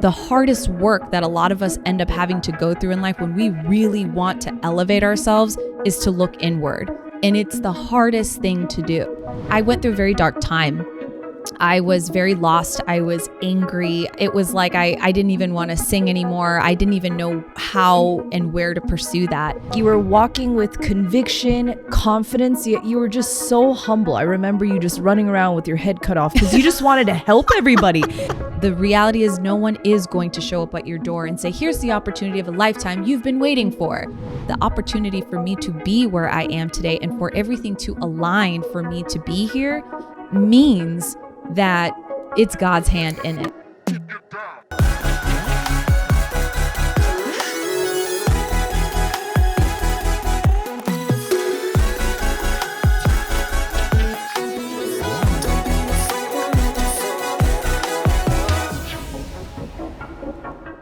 the hardest work that a lot of us end up having to go through in life when we really want to elevate ourselves is to look inward. And it's the hardest thing to do. I went through a very dark time. I was very lost. I was angry. It was like I didn't even want to sing anymore. I didn't even know how and where to pursue that. You were walking with conviction, confidence, yet you were just so humble. I remember you just running around with your head cut off because you just wanted to help everybody. The reality is no one is going to show up at your door and say, here's the opportunity of a lifetime you've been waiting for. The opportunity for me to be where I am today and for everything to align for me to be here means that it's God's hand in it.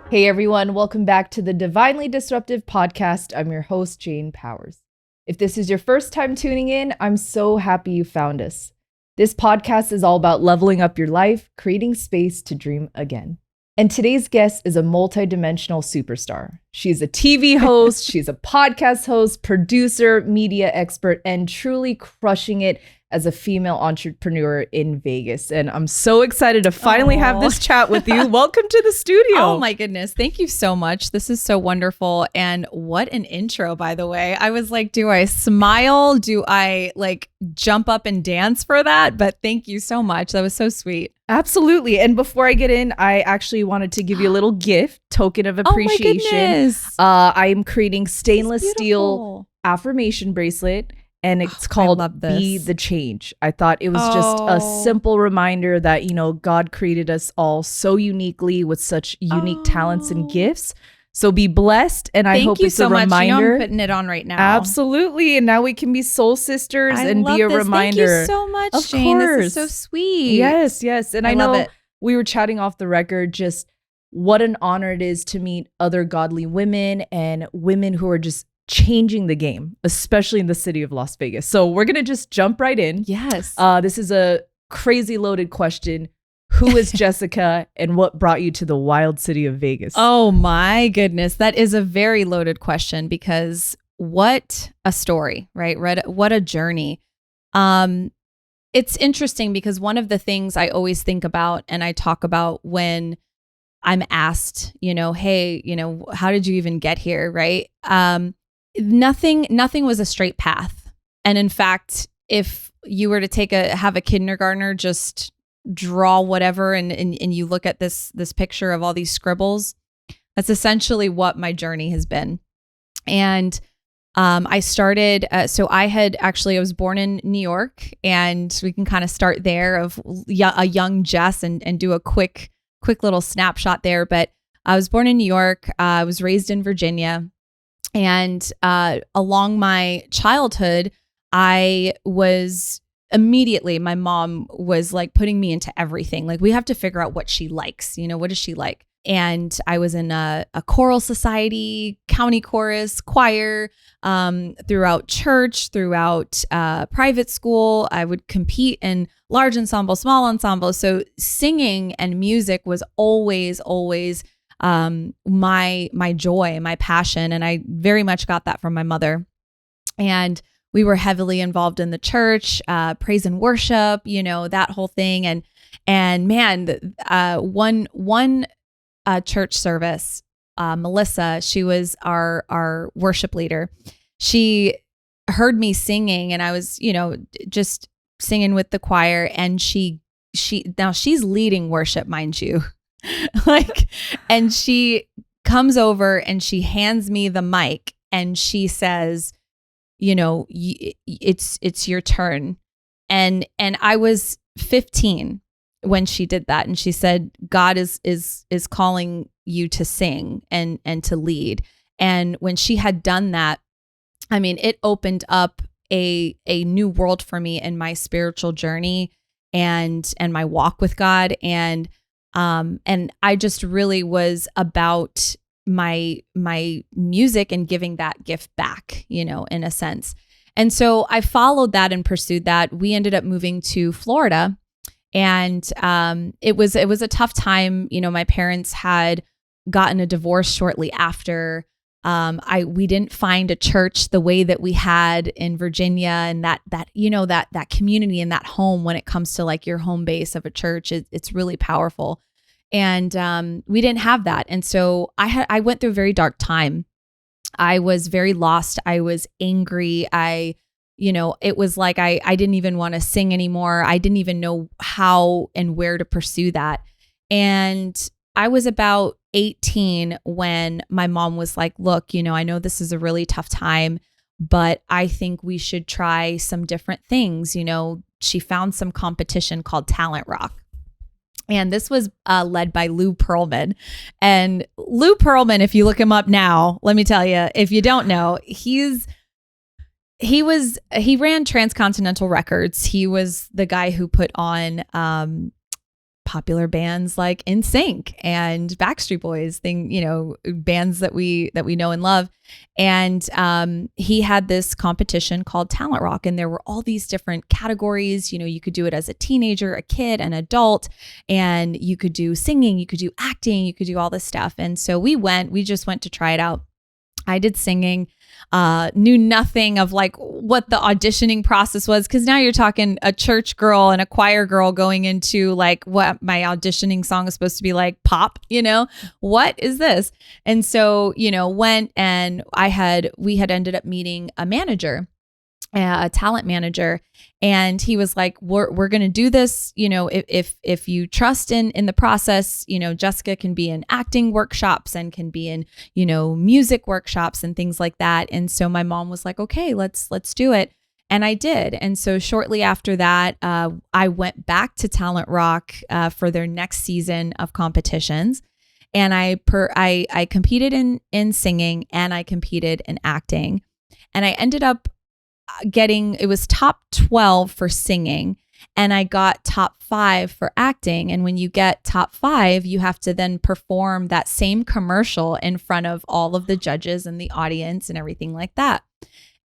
Hey everyone, welcome back to the Divinely Disruptive podcast. I'm your host, Jane Powers. If this is your first time tuning in, I'm so happy you found us. This podcast is all about leveling up your life, creating space to dream again. And today's guest is a multidimensional superstar. She's a TV host, she's a podcast host, producer, media expert, and truly crushing it as a female entrepreneur in Vegas. And I'm so excited to finally have this chat with you. Welcome to the studio. Oh my goodness. Thank you so much. This is so wonderful. And what an intro, by the way. I was like, do I smile? Do I like jump up and dance for that? But thank you so much. That was so sweet. Absolutely. And before I get in, I actually wanted to give you a little gift, token of appreciation. Oh my goodness. I am creating stainless steel affirmation bracelet. And it's called Be the Change. I thought it was just a simple reminder that, you know, God created us all so uniquely with such unique talents and gifts. So be blessed. And I hope it's a reminder. Thank you so much. I'm putting it on right now. Absolutely. And now we can be soul sisters and be a reminder. Thank you so much, of Jane. Course. This is so sweet. Yes. And I know we were chatting off the record, just what an honor it is to meet other godly women and women who are just changing the game, especially in the city of Las Vegas. So we're going to just jump right in. Yes. This is a crazy loaded question. Who is Jessica and what brought you to the wild city of Vegas? Oh my goodness. That is a very loaded question because what a story, right? What a journey. It's interesting because one of the things I always think about and I talk about when I'm asked, you know, hey, you know, how did you even get here? Right. Nothing was a straight path. And in fact, if you were to have a kindergartner just draw whatever and you look at this picture of all these scribbles, that's essentially what my journey has been. And I started, I was born in New York, and we can kind of start there of a young Jess and do a quick little snapshot there. But I was born in New York. I was raised in Virginia. And along my childhood, my mom was like putting me into everything. Like, we have to figure out what she likes. You know, what does she like? And I was in a choral society, county chorus, choir, throughout church, throughout private school. I would compete in large ensemble, small ensemble. So singing and music was always my joy, my passion. And I very much got that from my mother. And we were heavily involved in the church, praise and worship, you know, that whole thing. And man, one church service, Melissa, she was our worship leader. She heard me singing, and I was, you know, just singing with the choir. And now she's leading worship, mind you. And she comes over and she hands me the mic and she says, you know, it's your turn. And I was 15 when she did that. And she said, God is calling you to sing and to lead. And when she had done that, I mean, it opened up a new world for me in my spiritual journey and my walk with God. And I just really was about my music and giving that gift back, you know, in a sense. And so I followed that and pursued that. We ended up moving to Florida, And it was a tough time. You know, my parents had gotten a divorce shortly after. We didn't find a church the way that we had in Virginia, and that community and that home when it comes to like your home base of a church, it's really powerful. And we didn't have that. And so I went through a very dark time. I was very lost. I was angry. It was like I didn't even want to sing anymore. I didn't even know how and where to pursue that. And I was about 18 when my mom was like, look, I know this is a really tough time, but I think we should try some different things. She found some competition called Talent Rock. And this was led by Lou Pearlman. And Lou Pearlman, if you look him up now, let me tell you, if you don't know, he ran Transcontinental Records. He was the guy who put on popular bands like NSYNC and Backstreet Boys, bands that we know and love. And he had this competition called Talent Rock, and there were all these different categories. You could do it as a teenager, a kid, an adult, and you could do singing, you could do acting, you could do all this stuff. And so we just went to try it out. I did singing, knew nothing of like what the auditioning process was. Cause now you're talking a church girl and a choir girl going into like what my auditioning song is supposed to be like pop, what is this? And so, went and we had ended up meeting a manager, a talent manager. And he was like, we're going to do this. If you trust in the process, Jessica can be in acting workshops and can be in, music workshops and things like that. And so my mom was like, okay, let's do it. And I did. And so shortly after that, I went back to Talent Rock for their next season of competitions. And I competed in singing, and I competed in acting. And I ended up it was top 12 for singing, and I got top 5 for acting. And when you get top 5, you have to then perform that same commercial in front of all of the judges and the audience and everything like that.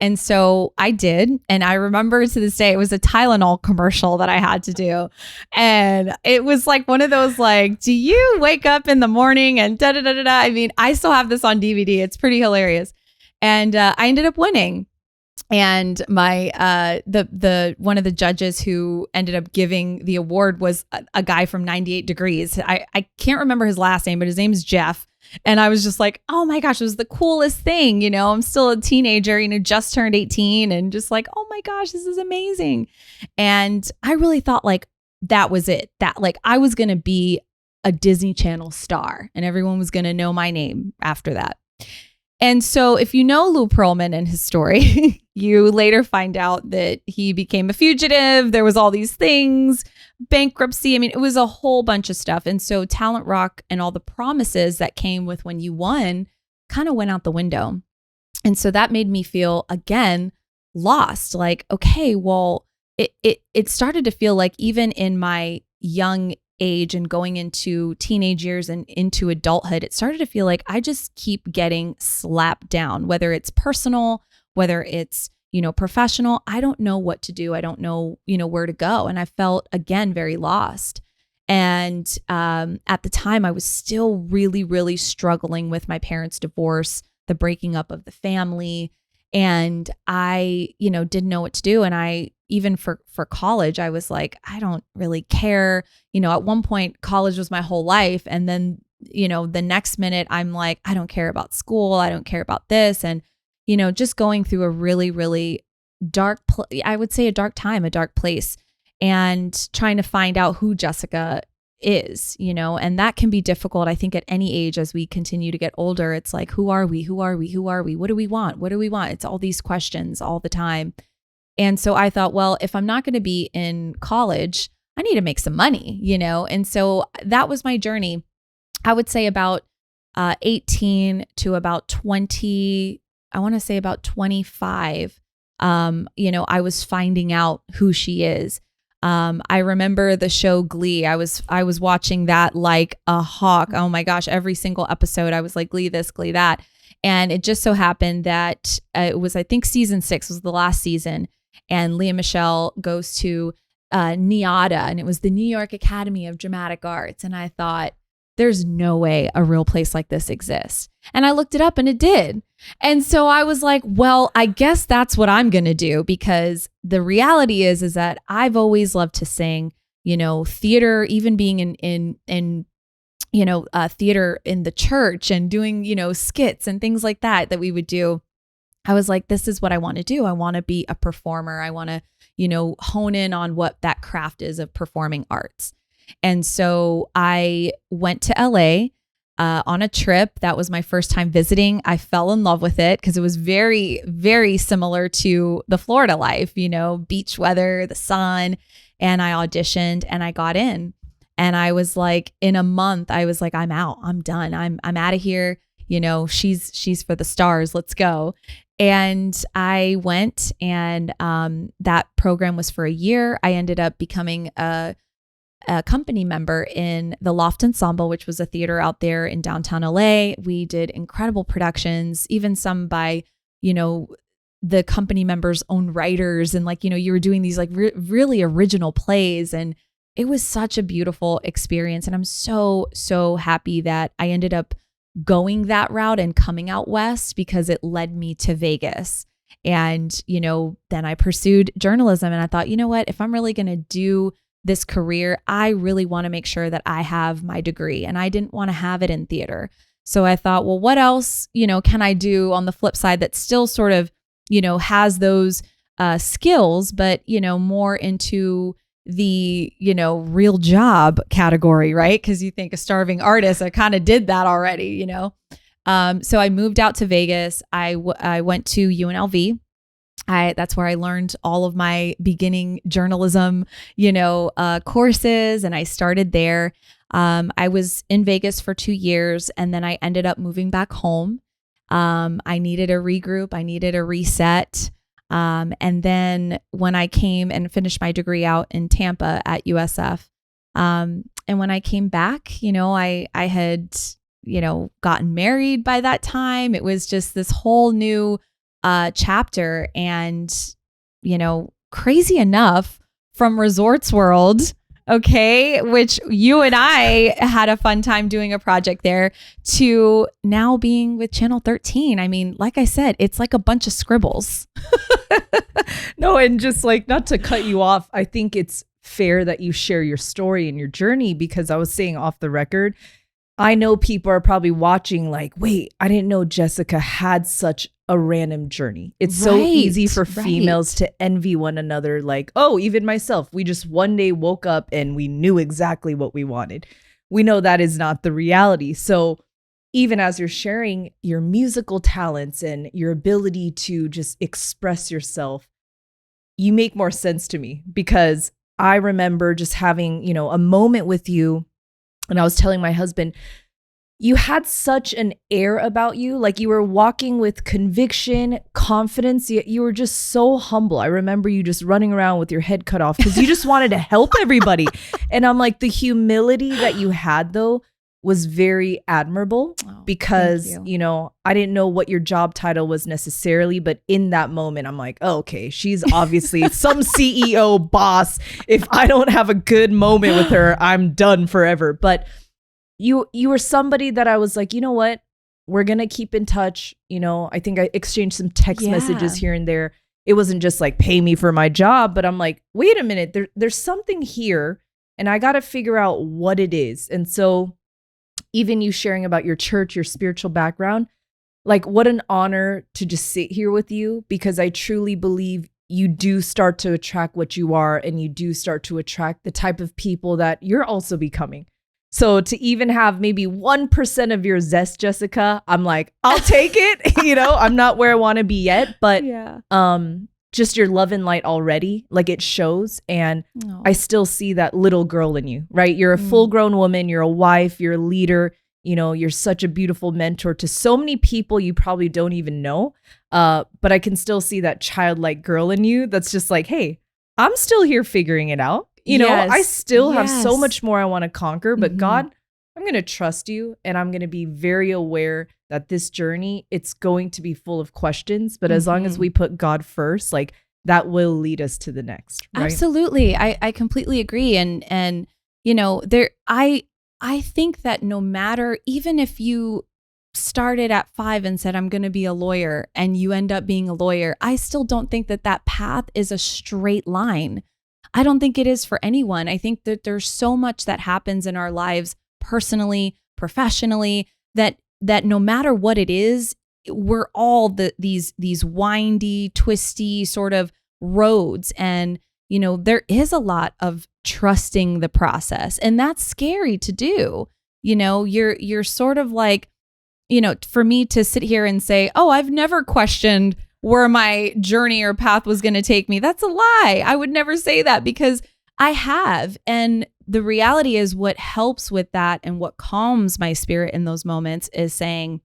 And so I did. And I remember to this day, it was a Tylenol commercial that I had to do. And it was like one of those, like, do you wake up in the morning and da da da da da? I mean, I still have this on DVD. It's pretty hilarious. And I ended up winning. And my the one of the judges who ended up giving the award was a guy from 98 Degrees. I can't remember his last name, but his name is Jeff. And I was just like, oh my gosh, it was the coolest thing. I'm still a teenager, just turned 18, and just like, oh my gosh, this is amazing. And I really thought like that was it, that like I was going to be a Disney Channel star and everyone was going to know my name after that. And so if you know Lou Pearlman and his story, you later find out that he became a fugitive. There was all these things, bankruptcy. I mean, it was a whole bunch of stuff. And so Talent Rock and all the promises that came with when you won kind of went out the window. And so that made me feel, again, lost. Like, okay, well, it started to feel like even in my young age and going into teenage years and into adulthood, it started to feel like I just keep getting slapped down, whether it's personal, whether it's, professional. I don't know what to do. I don't know, where to go. And I felt, again, very lost. And at the time, I was still really, really struggling with my parents' divorce, the breaking up of the family. And I, didn't know what to do. And I, even for college, I was like, I don't really care. At one point, college was my whole life. And then, the next minute I'm like, I don't care about school. I don't care about this. And, just going through a really, really dark, I would say a dark time, a dark place, and trying to find out who Jessica is, and that can be difficult. I think at any age, as we continue to get older, it's like, who are we? Who are we? Who are we? What do we want? What do we want? It's all these questions all the time. And so I thought, well, if I'm not going to be in college, I need to make some money, And so that was my journey. I would say about 18 to about 20, I want to say about 25. I was finding out who she is. I remember the show Glee. I was watching that like a hawk. Oh my gosh. Every single episode I was like, Glee this, Glee that. And it just so happened that it was, I think season 6 was the last season. And Leah Michelle goes to NIADA, and it was the New York Academy of Dramatic Arts. And I thought, there's no way a real place like this exists. And I looked it up and it did. And so I was like, well, I guess that's what I'm going to do, because the reality is that I've always loved to sing, theater, even being in theater in the church and doing, skits and things like that we would do. I was like, this is what I want to do. I want to be a performer. I want to, hone in on what that craft is of performing arts. And so I went to LA on a trip. That was my first time visiting. I fell in love with it because it was very, very similar to the Florida life, beach weather, the sun. And I auditioned and I got in. And I was like, in a month, I was like, I'm out. I'm done. I'm out of here. She's for the stars. Let's go. And I went, and that program was for a year. I ended up becoming a company member in the Loft Ensemble, which was a theater out there in downtown LA. We did incredible productions, even some by, the company members' own writers. And you were doing these really original plays. And it was such a beautiful experience. And I'm so, so happy that I ended up going that route and coming out west, because it led me to Vegas. And, then I pursued journalism, and I thought, what, if I'm really going to do this career, I really want to make sure that I have my degree, and I didn't want to have it in theater. So I thought, well, what else, can I do on the flip side that still sort of, has those skills, but, more into the, real job category, right? Because you think a starving artist, I kind of did that already, So I moved out to Vegas. I went to UNLV. That's where I learned all of my beginning journalism, courses, and I started there. I was in Vegas for 2 years, and then I ended up moving back home. I needed a regroup. I needed a reset. And then when I came and finished my degree out in Tampa at USF, and when I came back, I had, gotten married by that time. It was just this whole new chapter. And, crazy enough, from Resorts World, okay, which you and I had a fun time doing a project there, to now being with Channel 13. I mean, like I said, it's like a bunch of scribbles. No, and just not to cut you off, I think it's fair that you share your story and your journey, because I was saying off the record, I know people are probably watching wait, I didn't know Jessica had such a random journey. It's so easy for females to envy one another. Even myself, we just one day woke up and we knew exactly what we wanted. We know that is not the reality. So even as you're sharing your musical talents and your ability to just express yourself, you make more sense to me, because I remember just having, a moment with you, and I was telling my husband, you had such an air about you. You were walking with conviction, confidence. You were just so humble. I remember you just running around with your head cut off because you just wanted to help everybody. And I'm like, the humility that you had, though, was very admirable, because, I didn't know what your job title was necessarily. But in that moment, I'm like, oh, okay, she's obviously some CEO boss. If I don't have a good moment with her, I'm done forever. But you were somebody that I was like, you know what? We're going to keep in touch. I think I exchanged some text messages here and there. It wasn't just pay me for my job, but I'm like, wait a minute, there's something here, and I got to figure out what it is. And so even you sharing about your church, your spiritual background, what an honor to just sit here with you, because I truly believe you do start to attract what you are, and you do start to attract the type of people that you're also becoming. So to even have maybe 1% of your zest, Jessica, I'm like, I'll take it. I'm not where I want to be yet, but just your love and light already, it shows. And I still see that little girl in you, right? You're a full grown woman. You're a wife. You're a leader. You're such a beautiful mentor to so many people you probably don't even know. But I can still see that childlike girl in you that's just hey, I'm still here figuring it out. I still have so much more I want to conquer, but God, I'm going to trust you, and I'm going to be very aware that this journey, it's going to be full of questions. But as long as we put God first, that will lead us to the next, right? Absolutely. I completely agree. And you know, I think that no matter, even if you started at 5 and said, I'm going to be a lawyer, and you end up being a lawyer, I still don't think that that path is a straight line. I don't think it is for anyone. I think that there's so much that happens in our lives personally, professionally, that no matter what it is, we're all these windy, twisty sort of roads. And, you know, there is a lot of trusting the process, and that's scary to do. You know, you're sort of like, you know, for me to sit here and say, oh, I've never questioned where my journey or path was going to take me. That's a lie. I would never say that, because I have. And the reality is, what helps with that and what calms my spirit in those moments is saying,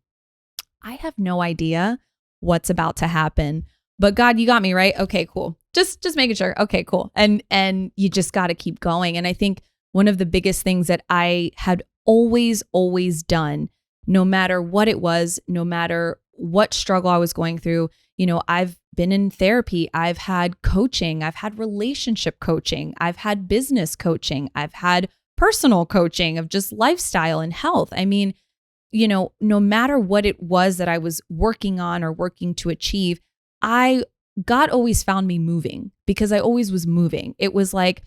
I have no idea what's about to happen, but God, you got me, right? Okay, cool. Just making sure. Okay, cool. And you just got to keep going. And I think one of the biggest things that I had always done, no matter what it was, no matter what struggle I was going through, you know, I've been in therapy, I've had coaching, I've had relationship coaching, I've had business coaching, I've had personal coaching of just lifestyle and health. I mean, you know, no matter what it was that I was working on or working to achieve, God always found me moving, because I always was moving. It was like,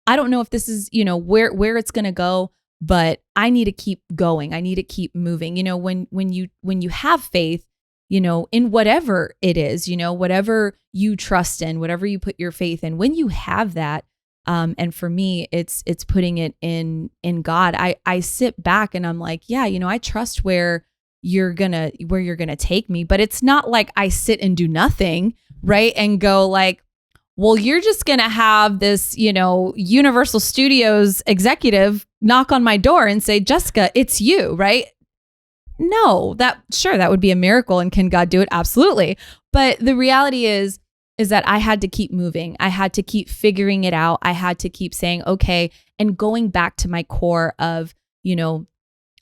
I don't know if this is, you know, where it's going to go, but I need to keep going. I need to keep moving. You know, when you have faith, you know, in whatever it is, you know, whatever you trust in, whatever you put your faith in, when you have that, and for me, it's putting it in God. I sit back and I'm like, yeah, you know, I trust where you're gonna take me, but it's not like I sit and do nothing, right? And go like, well, you're just going to have this, you know, Universal Studios executive knock on my door and say, Jessica, it's you, right? No, that would be a miracle. And can God do it? Absolutely. But the reality is that I had to keep moving. I had to keep figuring it out. I had to keep saying, okay, and going back to my core of, you know,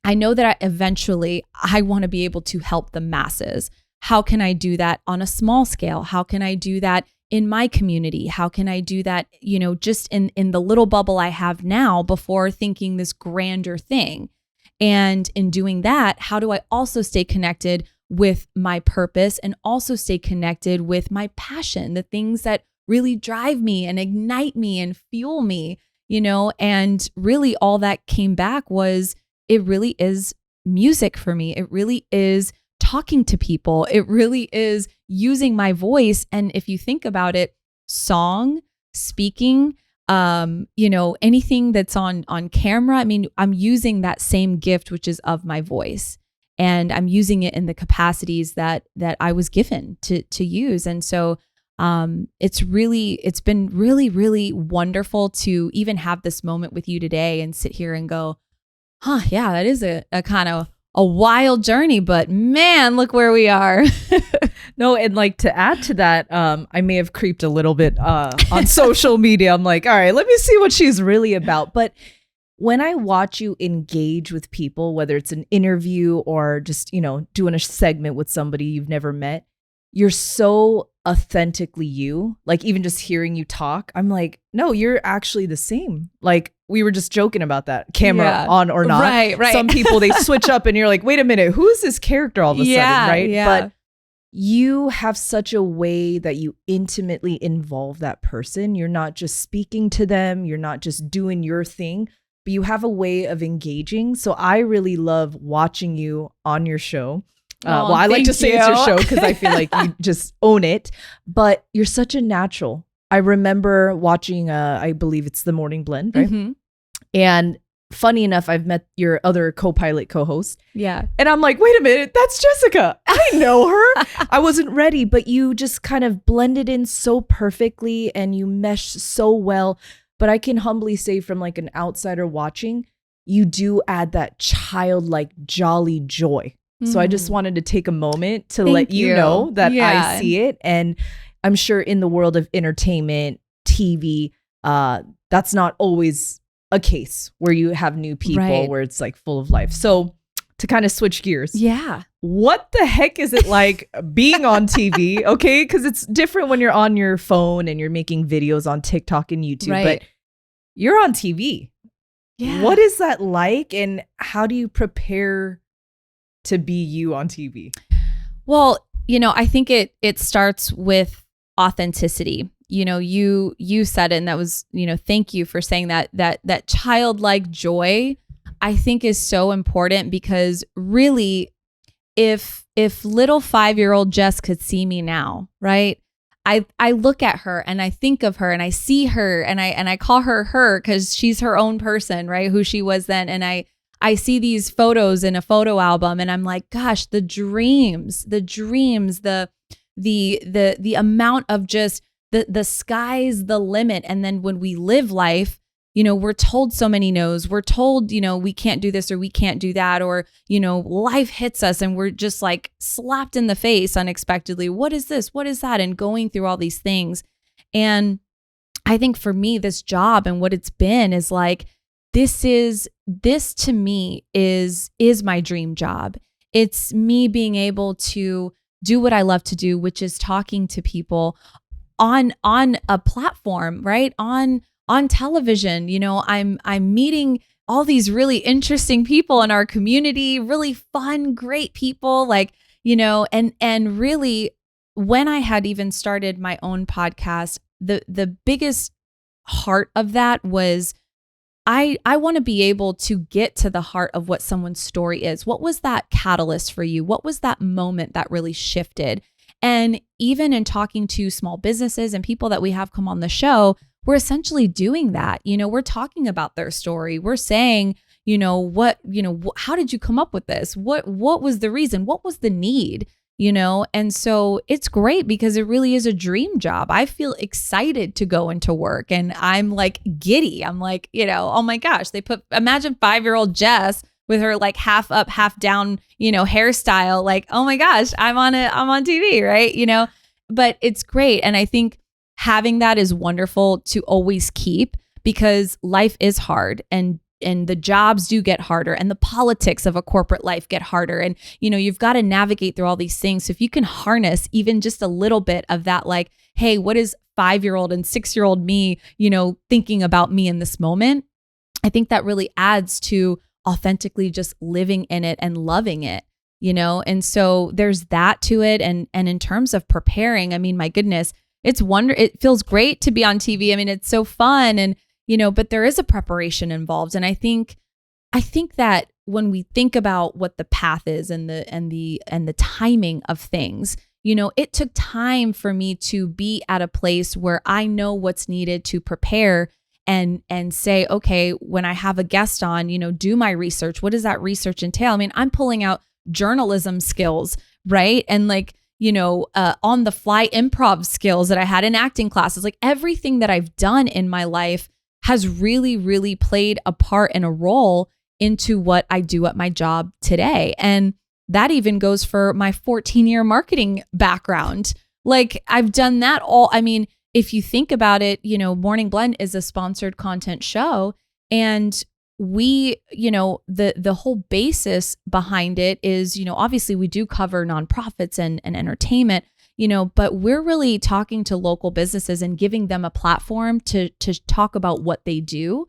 I know that eventually I want to be able to help the masses. How can I do that on a small scale? How can I do that in my community? How can I do that, you know, just in the little bubble I have now before thinking this grander thing? And in doing that, how do I also stay connected with my purpose and also stay connected with my passion, the things that really drive me and ignite me and fuel me, you know? And really all that came back was, it really is music for me. It really is talking to people. It really is using my voice. And if you think about it, song, speaking, you know, anything that's on camera, I mean, I'm using that same gift, which is of my voice, and I'm using it in the capacities that I was given to use. And so it's been really wonderful to even have this moment with you today and sit here and go, huh, yeah, that is a kind of a wild journey, but man, look where we are. No, and like to add to that, I may have creeped a little bit on social media. I'm like, all right, let me see what she's really about. But when I watch you engage with people, whether it's an interview or just, you know, doing a segment with somebody you've never met, you're so authentically you. Like even just hearing you talk, I'm like, no, you're actually the same. Like we were just joking about that, camera on or not. Right. Some people, they switch up and you're like, wait a minute, who is this character all of a sudden, right? Yeah. But you have such a way that you intimately involve that person. You're not just speaking to them. You're not just doing your thing, but you have a way of engaging. So I really love watching you on your show. Well, I like to say it's your show because I feel like you just own it, but you're such a natural. I remember watching, I believe it's The Morning Blend, right? Mm-hmm. And funny enough, I've met your other co-pilot co-host. Yeah. And I'm like, wait a minute, that's Jessica. I know her. I wasn't ready, but you just kind of blended in so perfectly and you meshed so well. But I can humbly say from like an outsider watching, you do add that childlike jolly joy. So I just wanted to take a moment to let you know that I see it. And I'm sure in the world of entertainment, TV, that's not always a case where you have new people where it's like full of life. So to kind of switch gears. Yeah. What the heck is it like being on TV? Okay, because it's different when you're on your phone and you're making videos on TikTok and YouTube, Right. but you're on TV. Yeah. What is that like, and how do you prepare to be you on TV? Well, I think it starts with authenticity. You said it, and that was, thank you for saying that childlike joy, I think, is so important, because really, if little 5-year-old Jess could see me now, right? I look at her and I think of her and I see her and I call her because she's her own person, right? Who she was then. And I see these photos in a photo album and I'm like, gosh, the dreams, the amount of just the sky's the limit. And then when we live life, we're told so many no's. We're told, we can't do this or we can't do that, or, life hits us and we're just like slapped in the face unexpectedly. What is this? What is that? And going through all these things. And I think for me, this job and what it's been is like, this to me is my dream job. It's me being able to do what I love to do, which is talking to people on a platform, right? On television. I'm meeting all these really interesting people in our community, really fun, great people, and really, when I had even started my own podcast, the biggest heart of that was I want to be able to get to the heart of what someone's story is. What was that catalyst for you? What was that moment that really shifted? And even in talking to small businesses and people that we have come on the show, we're essentially doing that. We're talking about their story. We're saying, how did you come up with this? What was the reason? What was the need? And so it's great because it really is a dream job. I feel excited to go into work and I'm like giddy. I'm like, oh my gosh, imagine 5-year-old Jess with her like half up, half down, hairstyle. Like, oh my gosh, I'm on TV, right? But it's great. And I think having that is wonderful to always keep, because life is hard and the jobs do get harder and the politics of a corporate life get harder. And, you've got to navigate through all these things. So if you can harness even just a little bit of that, like, hey, what is 5-year-old and 6-year-old me, thinking about me in this moment? I think that really adds to authentically just living in it and loving it, And so there's that to it. And in terms of preparing, I mean, my goodness, it feels great to be on TV. I mean, it's so fun and, but there is a preparation involved. And I think that when we think about what the path is and the timing of things, it took time for me to be at a place where I know what's needed to prepare and say, okay, when I have a guest on, do my research. What does that research entail? I mean, I'm pulling out journalism skills, right? And like, on the fly improv skills that I had in acting classes, like everything that I've done in my life has really, really played a part and a role into what I do at my job today. And that even goes for my 14-year marketing background. Like I've done that all. I mean, if you think about it, Morning Blend is a sponsored content show, and we, the whole basis behind it is, obviously we do cover nonprofits and entertainment, but we're really talking to local businesses and giving them a platform to talk about what they do.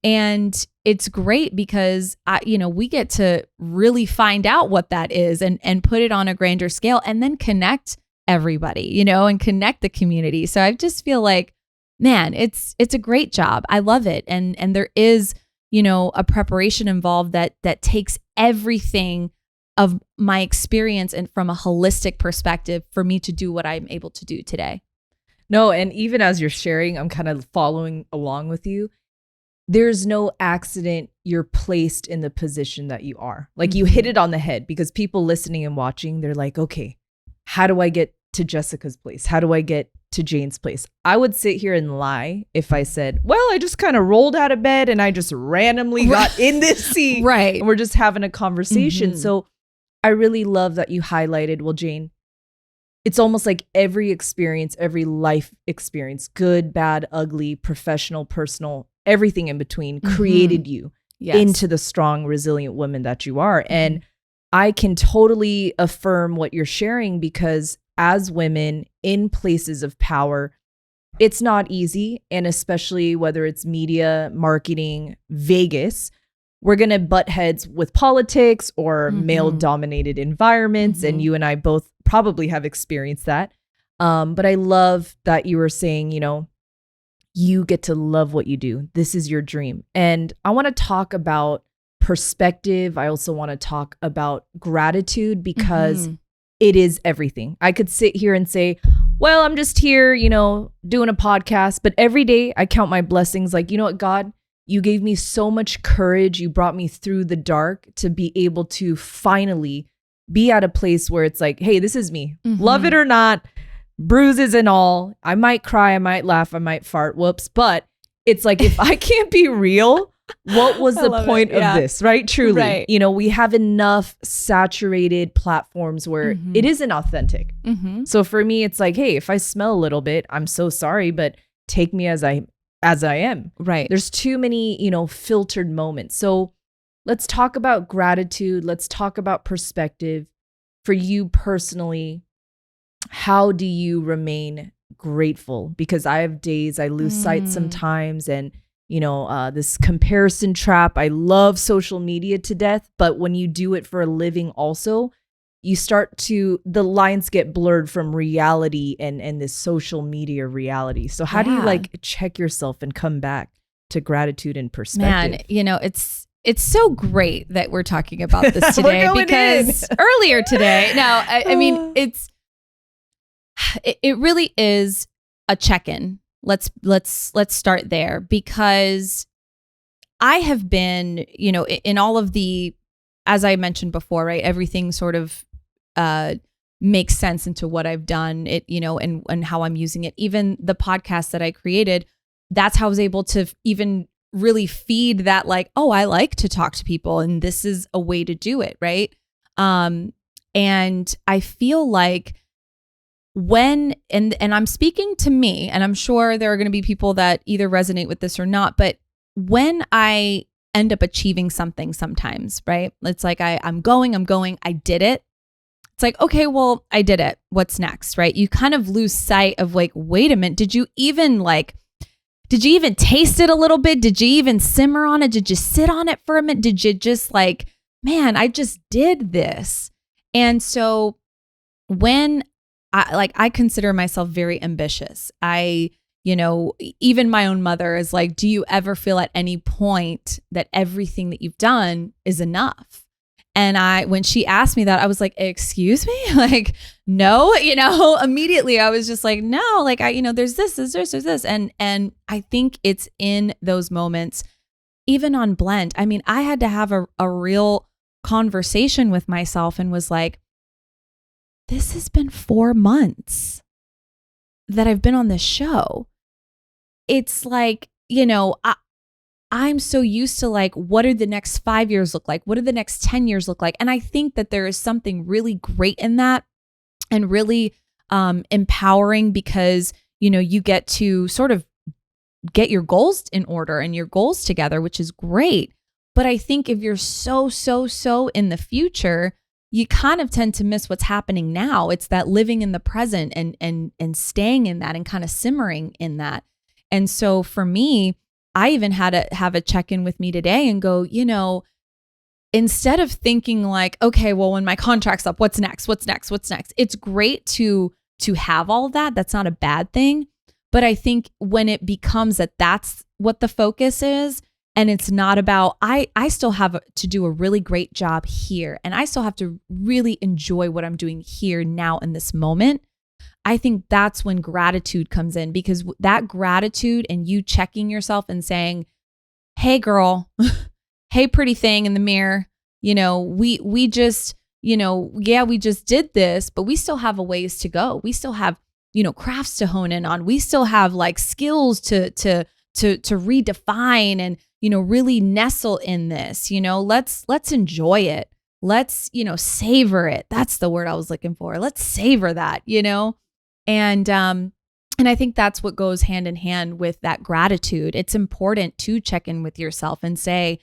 And it's great because, we get to really find out what that is and put it on a grander scale and then connect everybody, and connect the community. So I just feel like, man, it's a great job. I love it. And there is, a preparation involved that takes everything of my experience and from a holistic perspective for me to do what I'm able to do today. No, and even as you're sharing, I'm kind of following along with you. There's no accident you're placed in the position that you are. Like you hit it on the head, because people listening and watching, they're like, okay, how do I get to Jessica's place? How do I get to Jane's place? I would sit here and lie if I said, well, I just kind of rolled out of bed and I just randomly got in this seat. Right. And we're just having a conversation. So I really love that you highlighted, well, Jane, it's almost like every experience, every life experience, good, bad, ugly, professional, personal, everything in between created you into the strong, resilient woman that you are. And I can totally affirm what you're sharing, because as women in places of power, it's not easy. And especially whether it's media, marketing, Vegas, we're going to butt heads with politics or male dominated environments. And you and I both probably have experienced that. But I love that you were saying, you get to love what you do. This is your dream. And I want to talk about perspective. I also want to talk about gratitude, because it is everything. I could sit here and say, well, I'm just here, doing a podcast, but every day I count my blessings. Like, you know what, God, you gave me so much courage. You brought me through the dark to be able to finally be at a place where it's like, hey, this is me. Love it or not, bruises and all. I might cry, I might laugh, I might fart, whoops. But it's like, if I can't be real, what was the point of this, right? Truly, Right. We have enough saturated platforms where it isn't authentic. So for me, it's like, hey, if I smell a little bit, I'm so sorry, but take me as I am. Right. There's too many, filtered moments. So let's talk about gratitude. Let's talk about perspective. For you personally, how do you remain grateful? Because I have days I lose sight sometimes, and this comparison trap. I love social media to death, but when you do it for a living also, you start to, the lines get blurred from reality and this social media reality. So how do you check yourself and come back to gratitude and perspective? Man, it's so great that we're talking about this today, because earlier today, I mean, it really is a check-in. Let's start there, because I have been, in all of the, as I mentioned before, right, everything sort of makes sense into what I've done, and how I'm using it. Even the podcast that I created, that's how I was able to even really feed that, like, oh, I like to talk to people, and this is a way to do it, right? And I feel like when, and I'm speaking to me, and I'm sure there are going to be people that either resonate with this or not, but when I end up achieving something sometimes, right? It's like I'm going, I did it. It's like, okay, well, I did it. What's next, right? You kind of lose sight of like, wait a minute, did you even taste it a little bit? Did you even simmer on it? Did you sit on it for a minute? Did you just like, man, I just did this. And so when I consider myself very ambitious. Even my own mother is like, do you ever feel at any point that everything that you've done is enough? And when she asked me that, I was like, excuse me? Like, no, immediately I was just like, no, like there's this. And I think it's in those moments, even on Blend. I mean, I had to have a real conversation with myself and was like, this has been 4 months that I've been on this show. It's like, I'm so used to like, what do the next 5 years look like? What do the next 10 years look like? And I think that there is something really great in that, and really empowering, because, you get to sort of get your goals in order and your goals together, which is great. But I think if you're so in the future, you kind of tend to miss what's happening now. It's that living in the present and staying in that and kind of simmering in that. And so for me, I even had to have a check-in with me today and go, instead of thinking like, okay, well, when my contract's up, what's next? It's great to have all of that. That's not a bad thing. But I think when it becomes that's what the focus is, and it's not about, I still have to do a really great job here, and I still have to really enjoy what I'm doing here now in this moment. I think that's when gratitude comes in, because that gratitude and you checking yourself and saying, hey girl, hey pretty thing in the mirror, we just, we just did this, but we still have a ways to go. We still have, crafts to hone in on. We still have like skills to redefine and, really nestle in this. Let's enjoy it. Let's, savor it. That's the word I was looking for. Let's savor that, And I think that's what goes hand in hand with that gratitude. It's important to check in with yourself and say,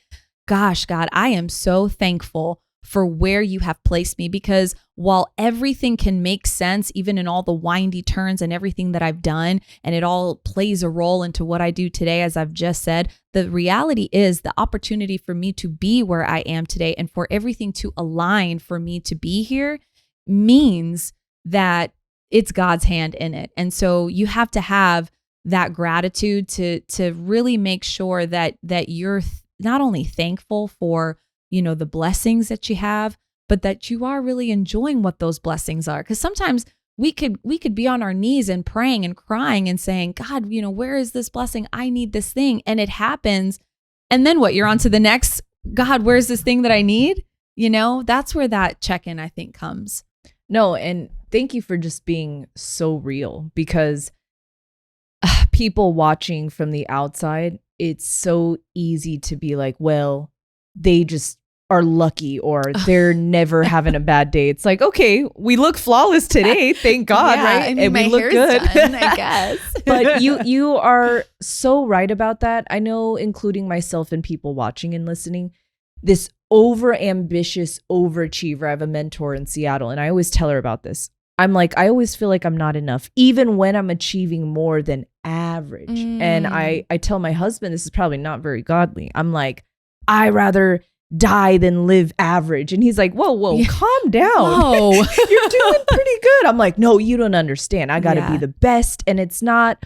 gosh, God, I am so thankful for where you have placed me. Because while everything can make sense, even in all the windy turns and everything that I've done, and it all plays a role into what I do today, as I've just said, the reality is the opportunity for me to be where I am today and for everything to align for me to be here means that it's God's hand in it. And so you have to have that gratitude to really make sure that you're not only thankful for, the blessings that you have, but that you are really enjoying what those blessings are. Because sometimes we could be on our knees and praying and crying and saying, God, where is this blessing? I need this thing. And it happens. And then what? You're on to the next, God, where's this thing that I need? That's where that check-in, I think, comes. No, and thank you for just being so real, because people watching from the outside, it's so easy to be like, well, they just are lucky, or they're never having a bad day. It's like, okay, we look flawless today, thank God, right? I mean, and we look good, done, I guess. But you are so right about that. I know, including myself and people watching and listening, this over-ambitious overachiever. I have a mentor in Seattle, and I always tell her about this. I'm like, I always feel like I'm not enough, even when I'm achieving more than average. And I tell my husband, this is probably not very godly. I'm like, I rather die than live average. And he's like, whoa, calm down. Whoa. You're doing pretty good. I'm like, no, you don't understand. I got to be the best. And it's not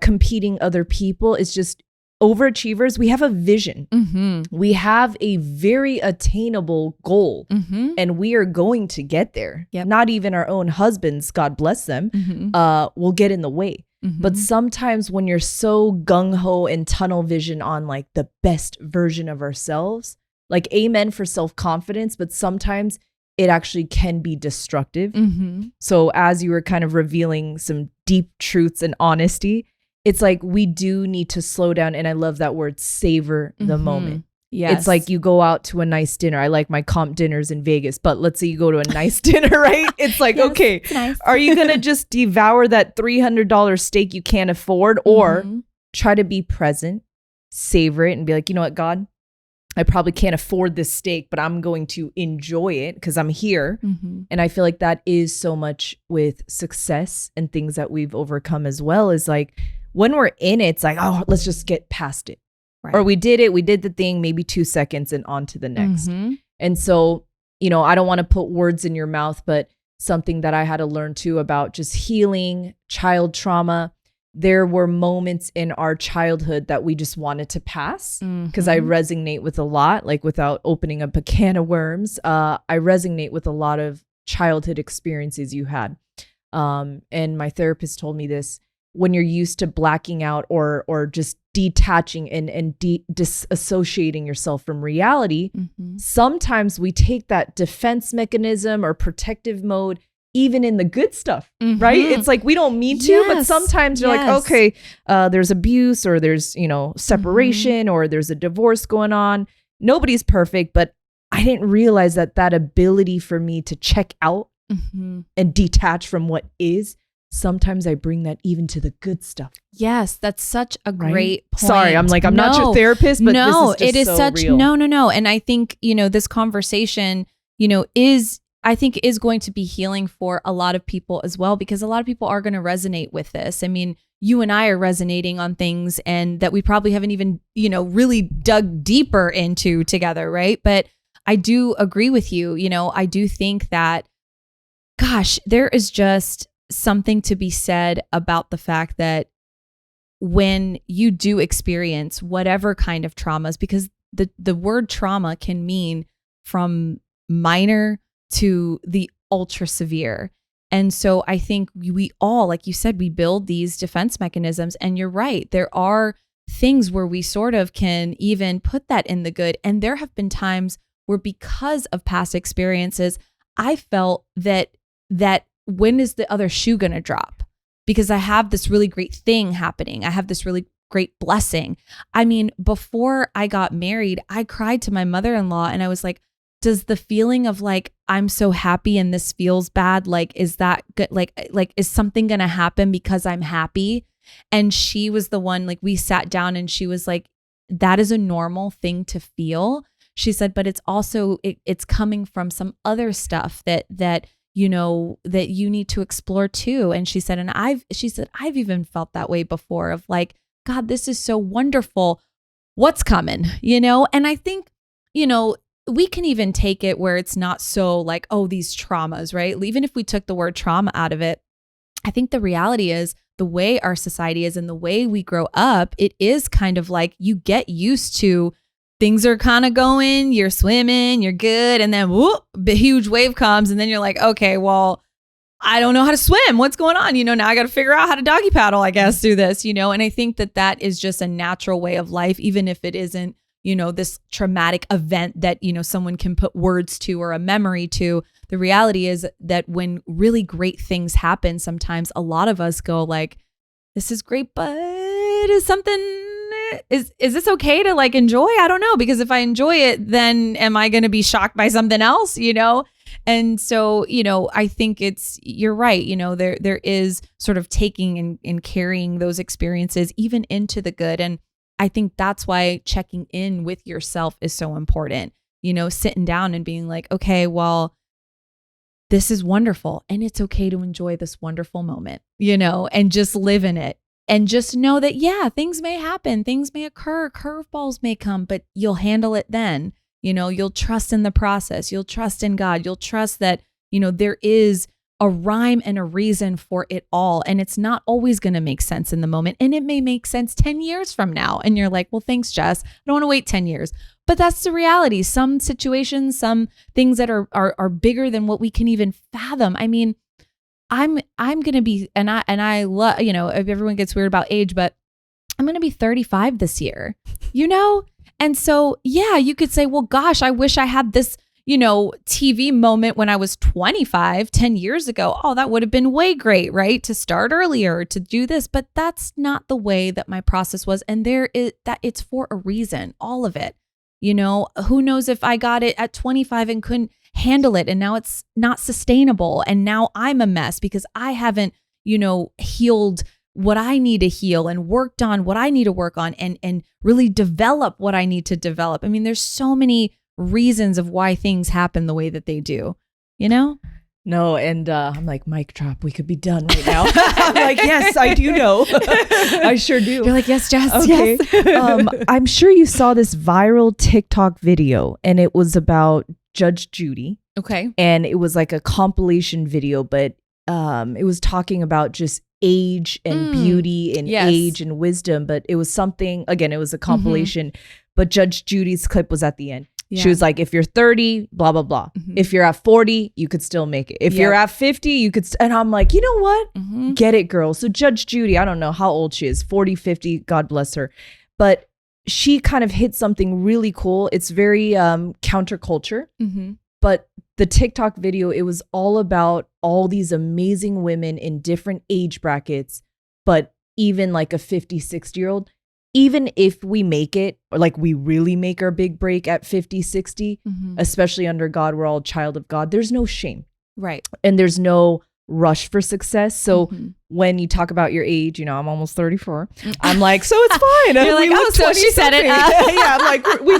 competing other people. It's just overachievers. We have a vision. Mm-hmm. We have a very attainable goal, mm-hmm. and we are going to get there. Yep. Not even our own husbands, God bless them, mm-hmm. Will get in the way. Mm-hmm. But sometimes when you're so gung-ho and tunnel vision on like the best version of ourselves, like amen for self-confidence, but sometimes it actually can be destructive. Mm-hmm. So as you were kind of revealing some deep truths and honesty, it's like we do need to slow down. And I love that word, savor the mm-hmm. moment. Yes. It's like you go out to a nice dinner. I like my comp dinners in Vegas, but let's say you go to a nice dinner, right? It's like, yes, okay, nice. Are you going to just devour that $300 steak you can't afford, or mm-hmm. try to be present, savor it, and be like, you know what, God, I probably can't afford this steak, but I'm going to enjoy it because I'm here. Mm-hmm. And I feel like that is so much with success and things that we've overcome as well, is like when we're in it, it's like, oh, let's just get past it. Right. Or we did the thing, maybe 2 seconds and on to the next. Mm-hmm. And so, I don't want to put words in your mouth, but something that I had to learn too about just healing child trauma. There were moments in our childhood that we just wanted to pass, because I resonate with a lot, like without opening up a can of worms. I resonate with a lot of childhood experiences you had. And my therapist told me this: when you're used to blacking out or just detaching and disassociating yourself from reality, mm-hmm. sometimes we take that defense mechanism or protective mode even in the good stuff, mm-hmm. right? It's like we don't mean to, yes. but sometimes you're like, okay, there's abuse, or there's, separation, mm-hmm. or there's a divorce going on. Nobody's perfect, but I didn't realize that ability for me to check out mm-hmm. and detach from what is. Sometimes I bring that even to the good stuff. Yes, that's such a great point. Sorry, I'm not your therapist, but no, this is just it is so such real. No. And I think, this conversation, is going to be healing for a lot of people as well, because a lot of people are going to resonate with this. I mean, you and I are resonating on things and that we probably haven't even, really dug deeper into together, right? But I do agree with you. I do think that, gosh, there is just something to be said about the fact that when you do experience whatever kind of traumas, because the word trauma can mean from minor to the ultra severe. And so I think we all, like you said, we build these defense mechanisms, and you're right. There are things where we sort of can even put that in the good. And there have been times where, because of past experiences, I felt that when is the other shoe going to drop? Because I have this really great thing happening. I have this really great blessing. I mean, before I got married, I cried to my mother-in-law and I was like, does the feeling of like, I'm so happy and this feels bad, like, is that good? Like, is something going to happen because I'm happy? And she was the one, like, we sat down and she was like, that is a normal thing to feel. she said, but it's also, it's coming from some other stuff that you know, that you need to explore too. And she said, I've even felt that way before of like, God, this is so wonderful. What's coming, you know? And I think, you know, we can even take it where it's not so like, oh, these traumas, right? Even if we took the word trauma out of it, I think the reality is the way our society is and the way we grow up, it is kind of like you get used to things are kind of going, you're swimming, you're good. And then whoop, a huge wave comes. And then you're like, okay, well, I don't know how to swim. What's going on? You know, now I got to figure out how to doggy paddle, I guess, through this, you know? And I think that is just a natural way of life, even if it isn't, you know, this traumatic event that, you know, someone can put words to or a memory to. The reality is that when really great things happen, sometimes a lot of us go like, this is great, but is this okay to like enjoy? I don't know, because if I enjoy it, then am I going to be shocked by something else, you know? And so, you know, I think you're right. You know, there is sort of taking and carrying those experiences even into the good. And I think that's why checking in with yourself is so important, you know, sitting down and being like, okay, well, this is wonderful. And it's okay to enjoy this wonderful moment, you know, and just live in it. And just know that, yeah, things may happen, things may occur, curveballs may come, but you'll handle it then. You know, you'll trust in the process. You'll trust in God. You'll trust that, you know, there is a rhyme and a reason for it all. And it's not always going to make sense in the moment. And it may make sense 10 years from now. And you're like, well, thanks, Jess. I don't want to wait 10 years. But that's the reality. Some situations, some things that are bigger than what we can even fathom. I mean, I'm going to be, and I love, you know, if everyone gets weird about age, but I'm going to be 35 this year, you know? And so, yeah, you could say, well, gosh, I wish I had this, you know, TV moment when I was 25, 10 years ago. Oh, that would have been way great, right? To start earlier, to do this. But that's not the way that my process was. And it's for a reason, all of it. You know, who knows if I got it at 25 and couldn't handle it and now it's not sustainable. And now I'm a mess because I haven't, you know, healed what I need to heal and worked on what I need to work on and really develop what I need to develop. I mean, there's so many reasons of why things happen the way that they do, you know? No, and I'm like, mic drop, we could be done right now. I'm like, yes, I do know. I sure do. You're like, yes, Jess, okay. yes. I'm sure you saw this viral TikTok video, and it was about Judge Judy. Okay. And it was like a compilation video, but it was talking about just age and beauty and age and wisdom. But it was something, again, it was a compilation, but Judge Judy's clip was at the end. Yeah. She was like, if you're 30, blah, blah, blah. If you're at 40, you could still make it. If you're at 50, you could. And I'm like, you know what? Get it, girl. So Judge Judy, I don't know how old she is, 40, 50, God bless her. But she kind of hit something really cool. It's very counterculture. But the TikTok video, it was all about all these amazing women in different age brackets, but even like a 50, 60-year-old. Even if we make it, or like we really make our big break at 50, 60, especially under God, we're all a child of God, there's no shame. Right. And there's no rush for success. So when you talk about your age, you know, I'm almost 34. I'm like, so it's fine. You're like, oh, so she said it. Yeah, I'm like, we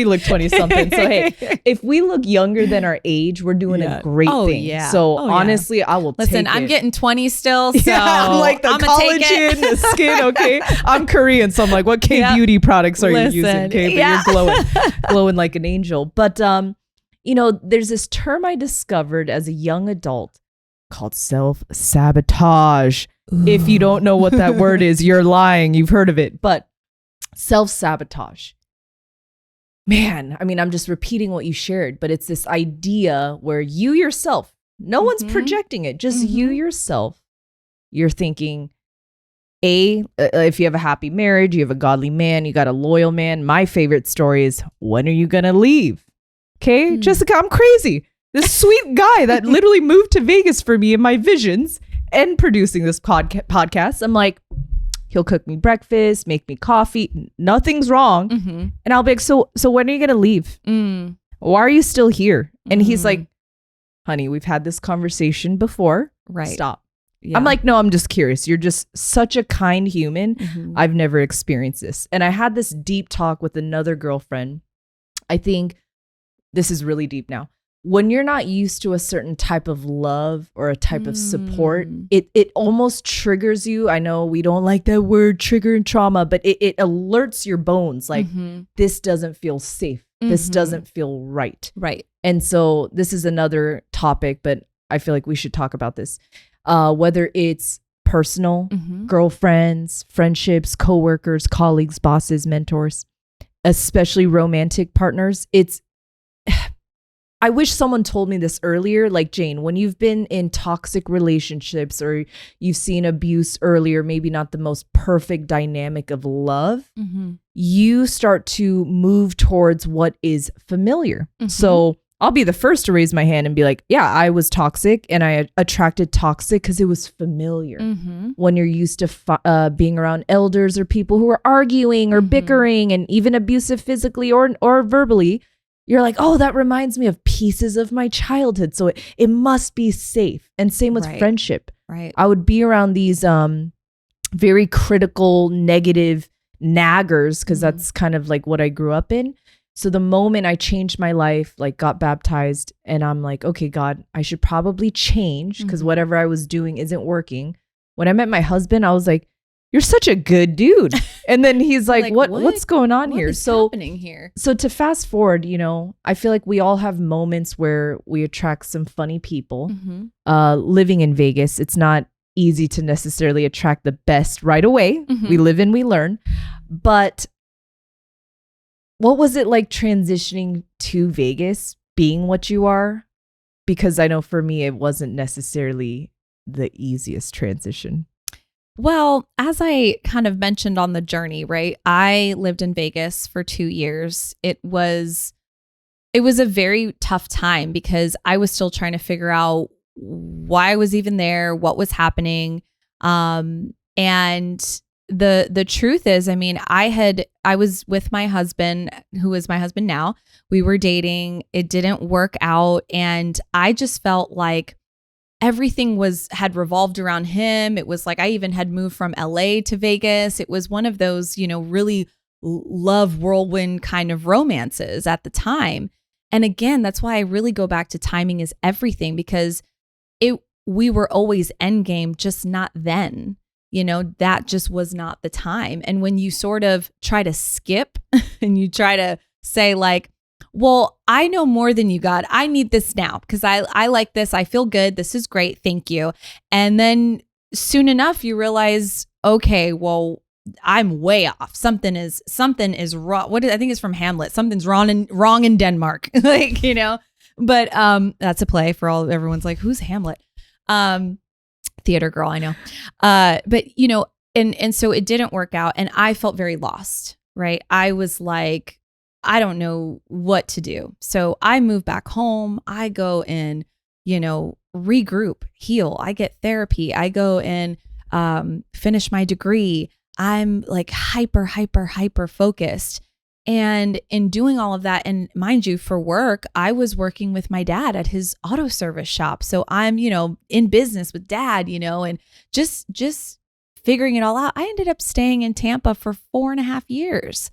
look 20 something. So hey, if we look younger than our age, we're doing a great thing. Yeah. So honestly, I will listen. Take I'm it. getting 20 still. So I'm like the collagen, the skin. Okay, I'm Korean, so I'm like, what K beauty products are you using? Okay, but you're glowing like an angel. But you know, there's this term I discovered as a young adult called self-sabotage. If you don't know what that word is, you're lying. You've heard of it. But self-sabotage. Man, I mean, I'm just repeating what you shared, but it's this idea where you yourself, no one's projecting it, just you yourself, you're thinking, if you have a happy marriage, you have a godly man, you got a loyal man. My favorite story is, when are you going to leave? Okay, Jessica, I'm crazy. This sweet guy that literally moved to Vegas for me in my visions and producing this podcast. I'm like, he'll cook me breakfast, make me coffee. Nothing's wrong. And I'll be like, so when are you going to leave? Why are you still here? And he's like, honey, we've had this conversation before. Right. Stop. Yeah. I'm like, no, I'm just curious. You're just such a kind human. I've never experienced this. And I had this deep talk with another girlfriend I think this is really deep now. When you're not used to a certain type of love or a type of support, it almost triggers you. I know we don't like that word, trigger and trauma, but it alerts your bones like this doesn't feel safe. This doesn't feel right. Right. And so this is another topic, but I feel like we should talk about this. Whether it's personal, girlfriends, friendships, coworkers, colleagues, bosses, mentors, especially romantic partners. I wish someone told me this earlier, like Jane, when you've been in toxic relationships or you've seen abuse earlier, maybe not the most perfect dynamic of love, you start to move towards what is familiar. So I'll be the first to raise my hand and be like, yeah, I was toxic and I attracted toxic because it was familiar. When you're used to being around elders or people who are arguing or bickering and even abusive physically or verbally, you're like, oh, that reminds me of pieces of my childhood. So it must be safe. And same with friendship. Right. I would be around these very critical, negative naggers because that's kind of like what I grew up in. So the moment I changed my life, like got baptized, and I'm like, okay, God, I should probably change because whatever I was doing isn't working. When I met my husband, I was like, you're such a good dude. And then he's like, what's going on here? What is happening here? So to fast forward, I feel like we all have moments where we attract some funny people. Living in Vegas, it's not easy to necessarily attract the best right away. We live and we learn. But what was it like transitioning to Vegas, being what you are? Because I know for me, it wasn't necessarily the easiest transition. Well, as I kind of mentioned on the journey, right? I lived in Vegas for 2 years. It was a very tough time because I was still trying to figure out why I was even there, what was happening. And the truth is, I mean, I was with my husband, who is my husband now. We were dating. It didn't work out. And I just felt like everything had revolved around him. It was like I even had moved from LA to Vegas. It was one of those, really love whirlwind kind of romances at the time. And again, that's why I really go back to timing is everything, because we were always endgame, just not then. That just was not the time. And when you sort of try to skip and you try to say like, well, I know more than you got. I need this now because I like this. I feel good. This is great. Thank you. And then soon enough, you realize, okay, well, I'm way off. Something is wrong. I think it's from Hamlet. Something's wrong in Denmark. But that's a play for everyone's like, who's Hamlet? Theater girl, I know. But and so it didn't work out and I felt very lost, right? I was like, I don't know what to do. So I move back home. I go and, regroup, heal. I get therapy. I go and finish my degree. I'm like hyper focused. And in doing all of that, and mind you, for work, I was working with my dad at his auto service shop. So I'm, in business with dad, and just figuring it all out. I ended up staying in Tampa for 4.5 years.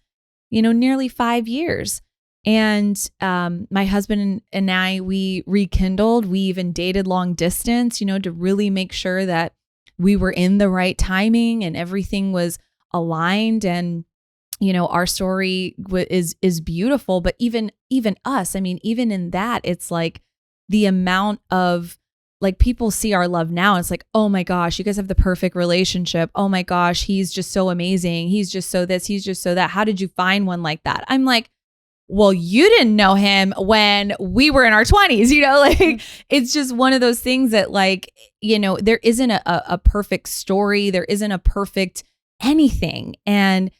Nearly 5 years. And my husband and I, we rekindled. We even dated long distance, to really make sure that we were in the right timing and everything was aligned. And, our story is beautiful. But even us, I mean, even in that, it's like the amount of like people see our love now. It's like, oh my gosh, you guys have the perfect relationship. Oh my gosh, he's just so amazing. He's just so this, he's just so that. How did you find one like that? I'm like, well, you didn't know him when we were in our 20s, like it's just one of those things that like, there isn't a perfect story. There isn't a perfect anything. And,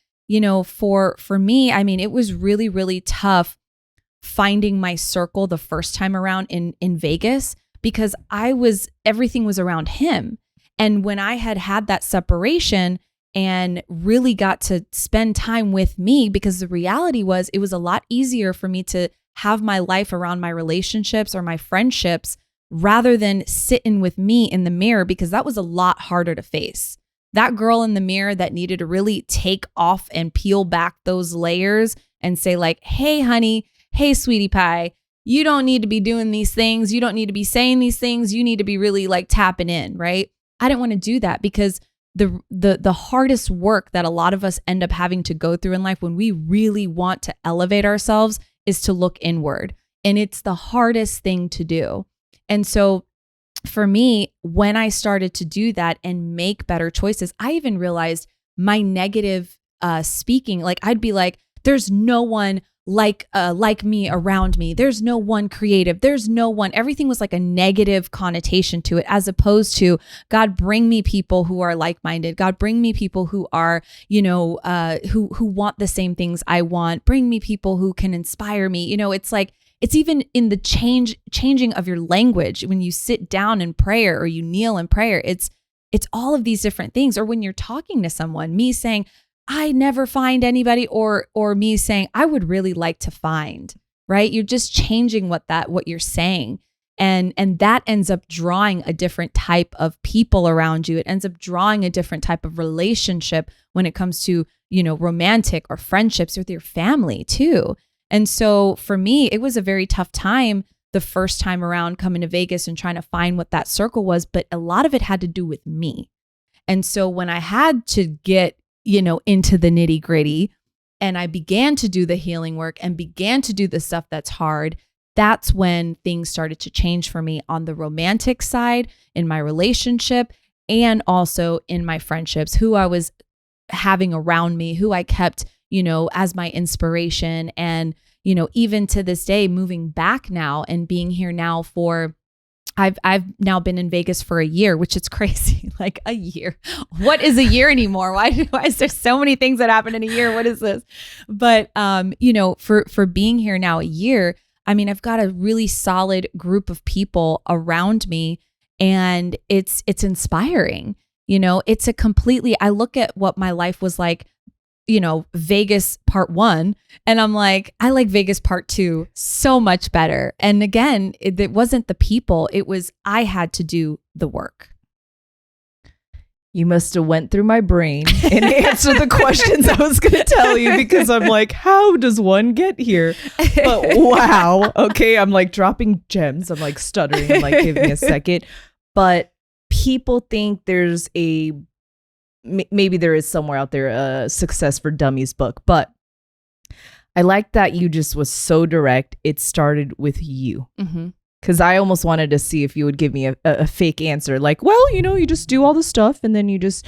for me, I mean, it was really, really tough finding my circle the first time around in Vegas, because everything was around him. And when I had that separation and really got to spend time with me, because the reality was it was a lot easier for me to have my life around my relationships or my friendships rather than sitting with me in the mirror, because that was a lot harder to face. That girl in the mirror that needed to really take off and peel back those layers and say like, hey, honey, hey, sweetie pie, you don't need to be doing these things. You don't need to be saying these things. You need to be really like tapping in, right? I didn't want to do that because the hardest work that a lot of us end up having to go through in life when we really want to elevate ourselves is to look inward. And it's the hardest thing to do. And so for me, when I started to do that and make better choices, I even realized my negative speaking, like I'd be like, there's no one like me around me. There's no one creative. There's no one. Everything was like a negative connotation to it, as opposed to God, bring me people who are like-minded. God, bring me people who are, who want the same things I want. Bring me people who can inspire me. It's like, it's even in the changing of your language when you sit down in prayer or you kneel in prayer. It's all of these different things. Or when you're talking to someone, me saying, I never find anybody, or me saying, I would really like to find, right? You're just changing what you're saying. And that ends up drawing a different type of people around you. It ends up drawing a different type of relationship when it comes to, romantic or friendships with your family too. And so for me, it was a very tough time the first time around coming to Vegas and trying to find what that circle was. But a lot of it had to do with me. And so when I had to get into the nitty gritty and I began to do the healing work and began to do the stuff that's hard, that's when things started to change for me on the romantic side, in my relationship, and also in my friendships, who I was having around me, who I kept, as my inspiration. And, even to this day, moving back now and being here now for I've now been in Vegas for a year, which is crazy. Like a year. What is a year anymore? Why is there so many things that happen in a year? What is this? But for being here now a year, I mean, I've got a really solid group of people around me, and it's inspiring. It's I look at what my life was like, Vegas part 1. And I'm like, I like Vegas part 2 so much better. And again, it wasn't the people, it was, I had to do the work. You must have went through my brain and answered the questions I was going to tell you, because I'm like, how does one get here? But wow. Okay. I'm like dropping gems. I'm like stuttering. I'm like, give me a second. But people think there's maybe there is somewhere out there a Success for Dummies book, but I like that you just was so direct. It started with you. Because I almost wanted to see if you would give me a fake answer. Like, well, you just do all the stuff and then you just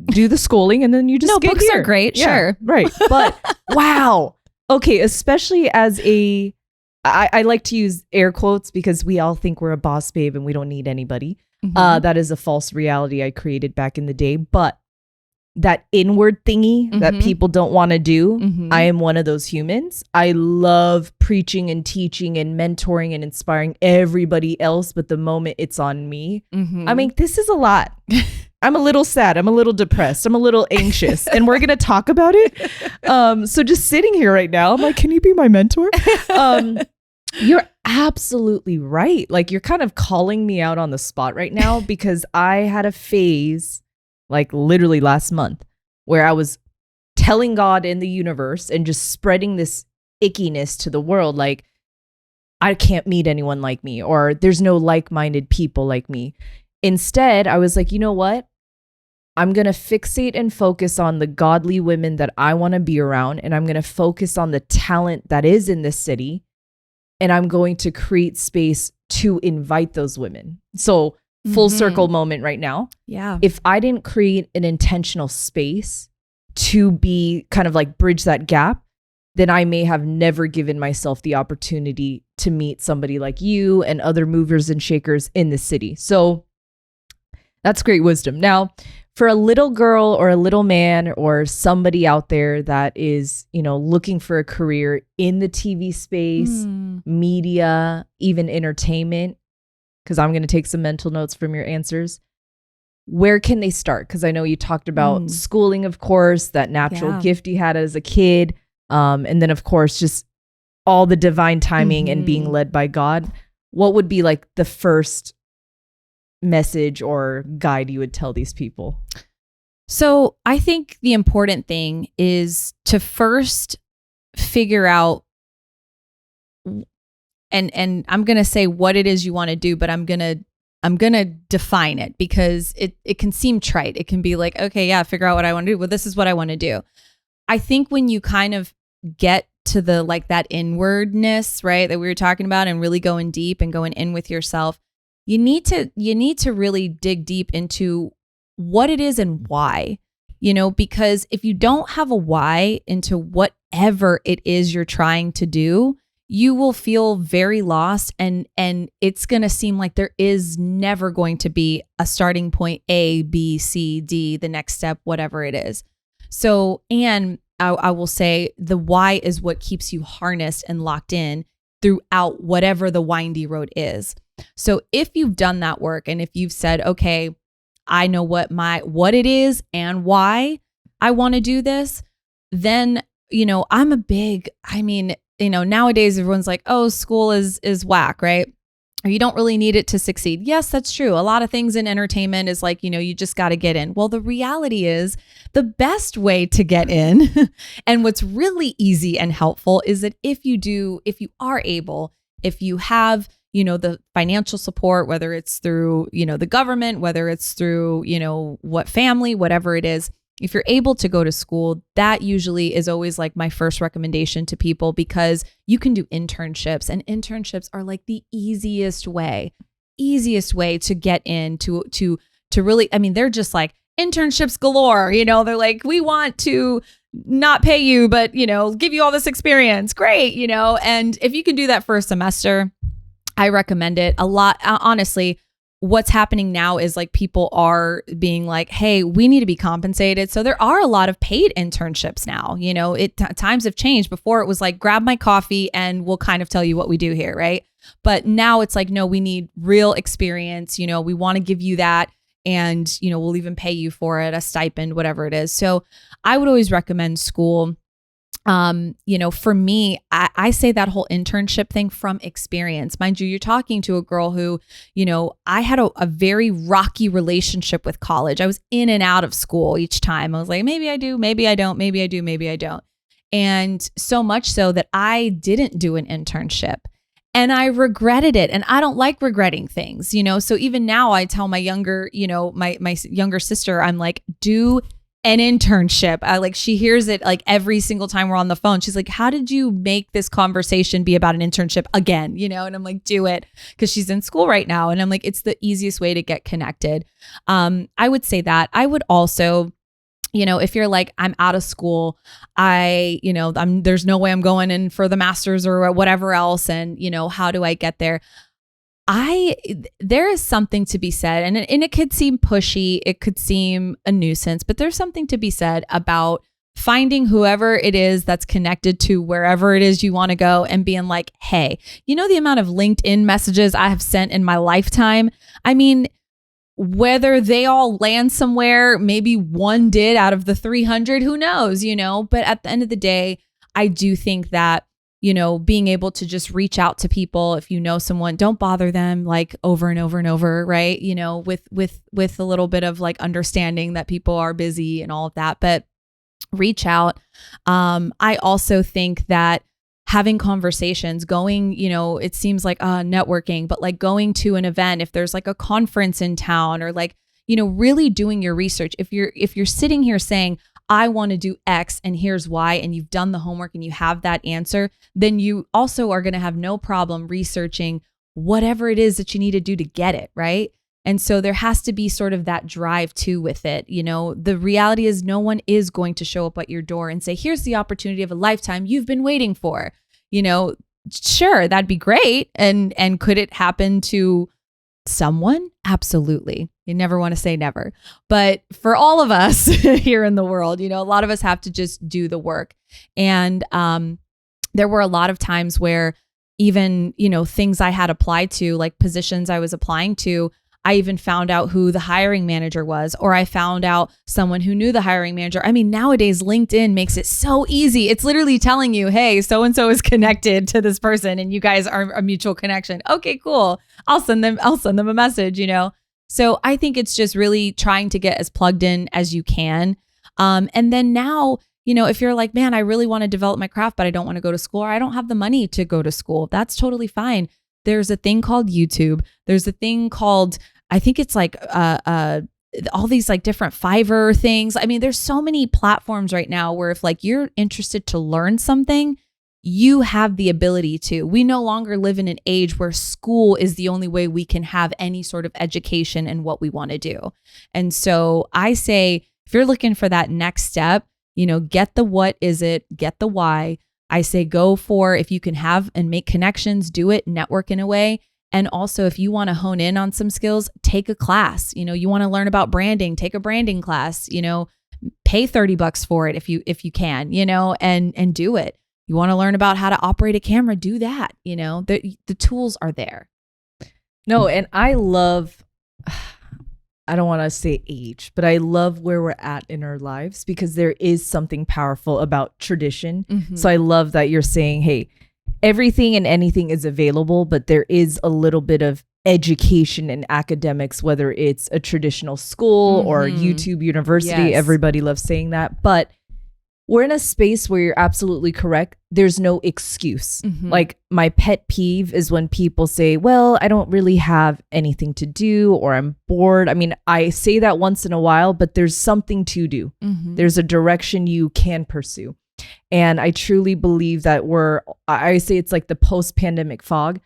do the schooling and then you just No, get books here. are great. Yeah, sure. Right. But wow. Okay. Especially as I like to use air quotes because we all think we're a boss babe and we don't need anybody. That is a false reality I created back in the day. But that inward thingy that people don't want to do, I am one of those humans. I love preaching and teaching and mentoring and inspiring everybody else. But the moment it's on me, I mean, this is a lot. I'm a little sad. I'm a little depressed. I'm a little anxious. And we're going to talk about it. So just sitting here right now, I'm like, can you be my mentor? You're absolutely right. Like, you're kind of calling me out on the spot right now, because I had a phase like literally last month where I was telling God and the universe and just spreading this ickiness to the world. Like, I can't meet anyone like me, or there's no like-minded people like me. Instead, I was like, you know what? I'm going to fixate and focus on the godly women that I want to be around. And I'm going to focus on the talent that is in this city. And I'm going to create space to invite those women. So full circle moment right now. Yeah. If I didn't create an intentional space to be kind of like bridge that gap, then I may have never given myself the opportunity to meet somebody like you and other movers and shakers in the city. So that's great wisdom. Now, for a little girl or a little man or somebody out there that is, looking for a career in the TV space, media, even entertainment, because I'm going to take some mental notes from your answers. Where can they start? Because I know you talked about schooling, of course, that natural gift you had as a kid. And then, of course, just all the divine timing and being led by God. What would be like the first message or guide you would tell these people? So I think the important thing is to first figure out and I'm going to say what it is you want to do, but I'm going to define it because it can seem trite. It can be like, okay, yeah, figure out what I want to do. Well, this is what I want to do. I think when you kind of get to the like that inwardness, right, that we were talking about, and really going deep and going in with yourself, you need to really dig deep into what it is and why, because if you don't have a why into whatever it is you're trying to do, you will feel very lost, and it's going to seem like there is never going to be a starting point, A, B, C, D, the next step, whatever it is. So, and I will say the why is what keeps you harnessed and locked in throughout whatever the windy road is. So if you've done that work, and if you've said, okay, I know what it is and why I want to do this, then, nowadays everyone's like, oh, school is whack, right? Or you don't really need it to succeed. Yes, that's true. A lot of things in entertainment is like, you just got to get in. Well, the reality is the best way to get in and what's really easy and helpful is that if you are able, if you have, the financial support, whether it's through, the government, whether it's through, what family, whatever it is, if you're able to go to school, that usually is always like my first recommendation to people, because you can do internships, and internships are like the easiest way to get in to really, they're just like internships galore. They're like, we want to not pay you, but, give you all this experience. Great. And if you can do that for a semester, I recommend it a lot. Honestly, what's happening now is like people are being like, hey, we need to be compensated. So there are a lot of paid internships now. Times have changed. Before it was like, grab my coffee and we'll kind of tell you what we do here, right? But now it's like, no, we need real experience. We want to give you that. And, we'll even pay you for it, a stipend, whatever it is. So I would always recommend school. For me, I say that whole internship thing from experience. Mind you, you're talking to a girl who, I had a very rocky relationship with college. I was in and out of school each time. I was like, maybe I do, maybe I don't, maybe I do, maybe I don't. And so much so that I didn't do an internship. And I regretted it. And I don't like regretting things, So even now I tell my younger, my younger sister, I'm like, do an internship. She hears it like every single time we're on the phone. She's like, how did you make this conversation be about an internship again? And I'm like, do it, because she's in school right now. And I'm like, it's the easiest way to get connected. I would say that. I would also, if you're like, I'm out of school, there's no way I'm going in for the master's or whatever else. And, how do I get there? There is something to be said, and it could seem pushy, it could seem a nuisance, but there's something to be said about finding whoever it is that's connected to wherever it is you want to go and being like, hey, the amount of LinkedIn messages I have sent in my lifetime. Whether they all land somewhere, maybe one did out of the 300, who knows, but at the end of the day, I do think that being able to just reach out to people. If you know someone, don't bother them like over and over and over, right? With a little bit of like understanding that people are busy and all of that, but reach out. I also think that having conversations, going, it seems like networking, but like going to an event, if there's like a conference in town, or like, really doing your research. If you're sitting here saying, I want to do X and here's why, and you've done the homework and you have that answer, then you also are going to have no problem researching whatever it is that you need to do to get it, right? And so there has to be sort of that drive too with it. The reality is no one is going to show up at your door and say, here's the opportunity of a lifetime you've been waiting for. Sure, that'd be great. And could it happen to someone? Absolutely. You never want to say never. But for all of us here in the world, a lot of us have to just do the work. And there were a lot of times where even, things I had applied to, like positions I was applying to, I even found out who the hiring manager was, or I found out someone who knew the hiring manager. Nowadays, LinkedIn makes it so easy. It's literally telling you, hey, so-and-so is connected to this person and you guys are a mutual connection. Okay, cool. I'll send them a message, So I think it's just really trying to get as plugged in as you can. And then now, if you're like, man, I really want to develop my craft, but I don't want to go to school, or I don't have the money to go to school, that's totally fine. There's a thing called YouTube. There's a thing called, I think it's like all these like different Fiverr things. I mean, there's so many platforms right now where if like you're interested to learn something, you have the ability to. We no longer live in an age where school is the only way we can have any sort of education in what we want to do. And so I say, if you're looking for that next step, get the what is it, get the why. I say go for, if you can have and make connections, do it, network in a way. And also, if you want to hone in on some skills, take a class. You want to learn about branding, take a branding class, pay $30 for it if you can, and do it. You want to learn about how to operate a camera, do that. The tools are there. No, and I love, I don't want to say age, but I love where we're at in our lives, because there is something powerful about tradition. Mm-hmm. So I love that you're saying, hey, everything and anything is available, but there is a little bit of education and academics, whether it's a traditional school or YouTube University. Yes. Everybody loves saying that. But we're in a space where you're absolutely correct. There's no excuse. Mm-hmm. Like, my pet peeve is when people say, well, I don't really have anything to do, or I'm bored. I mean, I say that once in a while, but there's something to do. Mm-hmm. There's a direction you can pursue. And I truly believe that I say it's like the post-pandemic fog.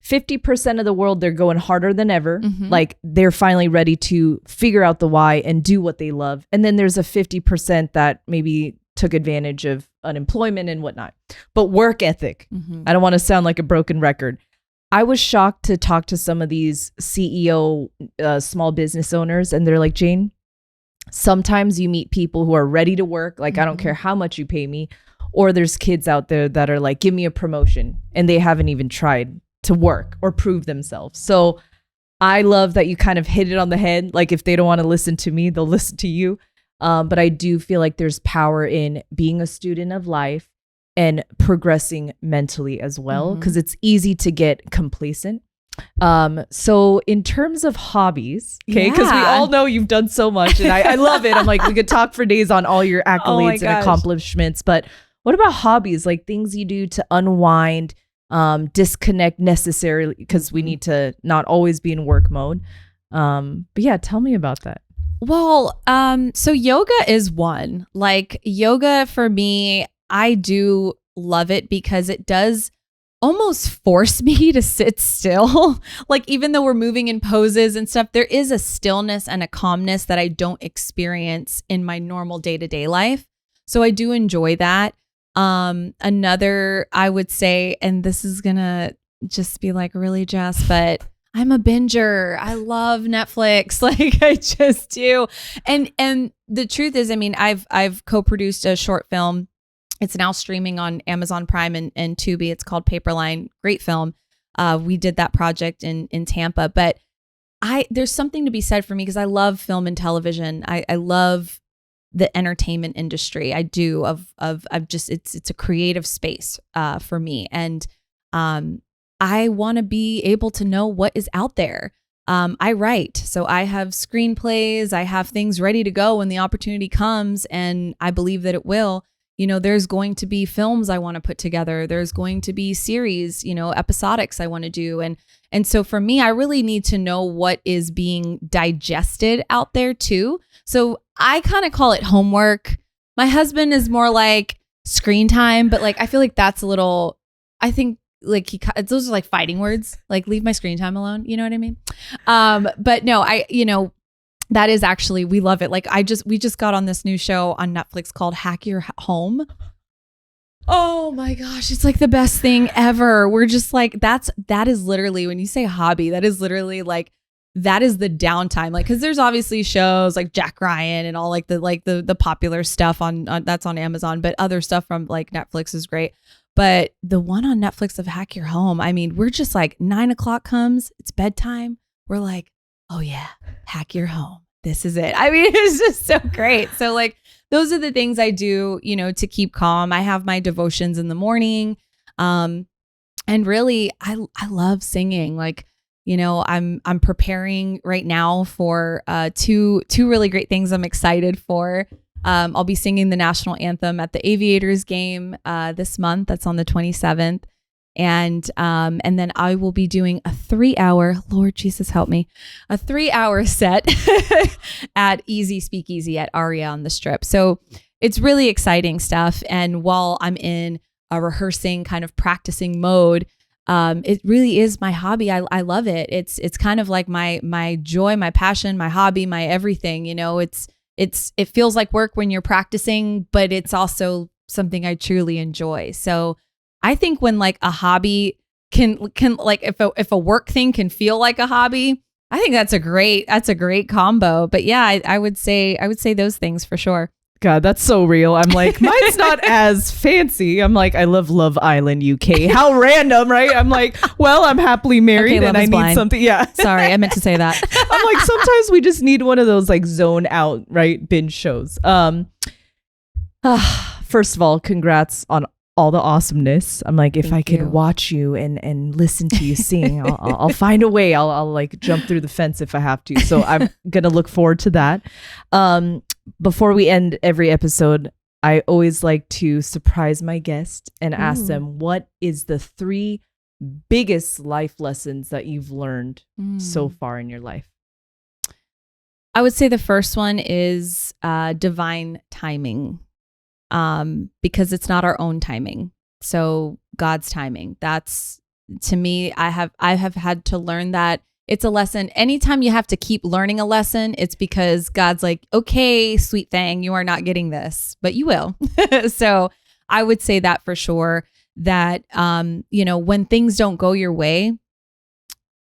50% of the world, they're going harder than ever. Mm-hmm. Like, they're finally ready to figure out the why and do what they love. And then there's a 50% that maybe took advantage of unemployment and whatnot. But work ethic, I don't want to sound like a broken record. I was shocked to talk to some of these CEO, small business owners, and they're like, Jane, sometimes you meet people who are ready to work. Like, I don't care how much you pay me. Or there's kids out there that are like, give me a promotion, and they haven't even tried to work or prove themselves. So I love that you kind of hit it on the head. Like, if they don't want to listen to me, they'll listen to you. But I do feel like there's power in being a student of life and progressing mentally as well, because it's easy to get complacent. So in terms of hobbies, okay, because we all know you've done so much, and I love it. I'm like, we could talk for days on all your accolades and accomplishments, but what about hobbies, like things you do to unwind, disconnect necessarily, because we need to not always be in work mode. But yeah, tell me about that. Well, so yoga is one. Like, yoga for me, I do love it because it does almost force me to sit still. Like, even though we're moving in poses and stuff, there is a stillness and a calmness that I don't experience in my normal day-to-day life. So I do enjoy that. Another, I would say, and this is gonna just be like, really, Jess, but I'm a binger. I love Netflix. Like, I just do. And the truth is, I mean, I've co-produced a short film. It's now streaming on Amazon Prime and Tubi. It's called Paperline. Great film. We did that project in Tampa, but there's something to be said for me because I love film and television. I love the entertainment industry. I do it's a creative space for me. And I want to be able to know what is out there. I write, so I have screenplays, I have things ready to go when the opportunity comes, and I believe that it will. There's going to be films I want to put together. There's going to be series, episodics I want to do. And so for me, I really need to know what is being digested out there too. So I kind of call it homework. My husband is more like screen time, but like, I feel like that's a little, I think, like those are like fighting words, like leave my screen time alone. You know what I mean? But no, that is actually, we love it. Like we just got on this new show on Netflix called Hack Your Home. Oh my gosh. It's like the best thing ever. We're just like, that is literally, when you say hobby, that is literally like, that is the downtime. Like, cause there's obviously shows like Jack Ryan and all the popular stuff on that's on Amazon, but other stuff from like Netflix is great. But the one on Netflix of Hack Your Home, I mean, we're just like 9:00 comes, it's bedtime. We're like, oh yeah, hack your home. This is it. I mean, it's just so great. So like, those are the things I do, to keep calm. I have my devotions in the morning. And really, I love singing. Like, I'm preparing right now for two really great things I'm excited for. I'll be singing the national anthem at the Aviators game this month. That's on the 27th. And then I will be doing a 3-hour, Lord Jesus help me, a 3-hour set at Easy Speakeasy at Aria on the Strip. So it's really exciting stuff. And while I'm in a rehearsing kind of practicing mode, it really is my hobby. I love it. It's kind of like my joy, my passion, my hobby, my everything. You know, it feels like work when you're practicing, but it's also something I truly enjoy. So I think when like a hobby can like if a work thing can feel like a hobby, I think that's a great combo. But yeah, I would say those things for sure. God, that's so real. I'm like, mine's not as fancy. I'm like, I love Love Island UK. How random, right? I'm like, well, I'm happily married and I need something. Yeah. Sorry, I meant to say that. I'm like, sometimes we just need one of those like zone out, right? Binge shows. First of all, congrats on all the awesomeness. I'm like, if I could watch you and listen to you sing, I'll find a way. I'll like jump through the fence if I have to. So I'm going to look forward to that. Before we end every episode, I always like to surprise my guest and ask them, what is the 3 biggest life lessons that you've learned so far in your life? I would say the first one is divine timing. Because it's not our own timing. So God's timing. That's, to me, I have had to learn that it's a lesson. Anytime you have to keep learning a lesson, it's because God's like, okay, sweet thing, you are not getting this, but you will. So I would say that for sure, that, when things don't go your way,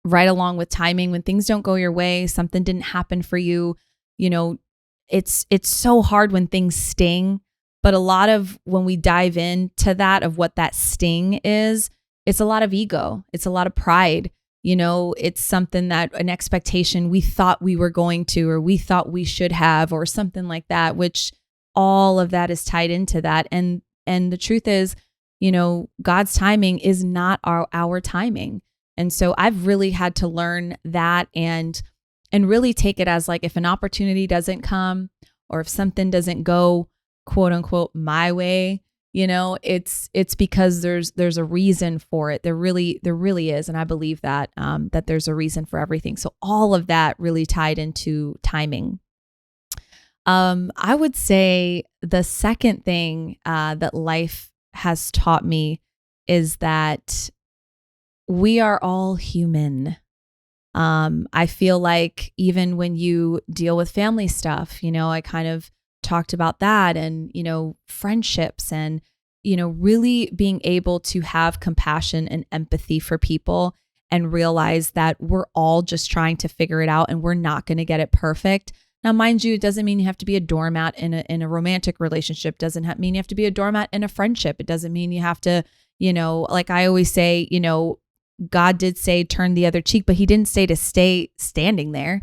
right along with timing, when things don't go your way, something didn't happen for you, it's so hard when things sting. But a lot of when we dive into that, of what that sting is, it's a lot of ego. It's a lot of pride. It's something that an expectation we thought we were going to, or we thought we should have, or something like that, which all of that is tied into that. And the truth is, God's timing is not our timing. And so I've really had to learn that and really take it as like, if an opportunity doesn't come, or if something doesn't go quote unquote my way, it's because there's a reason for it. There really is. And I believe that that there's a reason for everything. So all of that really tied into timing. I would say the second thing that life has taught me is that we are all human. I feel like even when you deal with family stuff, I kind of talked about that, and, friendships, and, really being able to have compassion and empathy for people, and realize that we're all just trying to figure it out, and we're not going to get it perfect. Now, mind you, it doesn't mean you have to be a doormat in a romantic relationship. Doesn't mean you have to be a doormat in a friendship. It doesn't mean you have to, like I always say, God did say turn the other cheek, but he didn't say to stay standing there.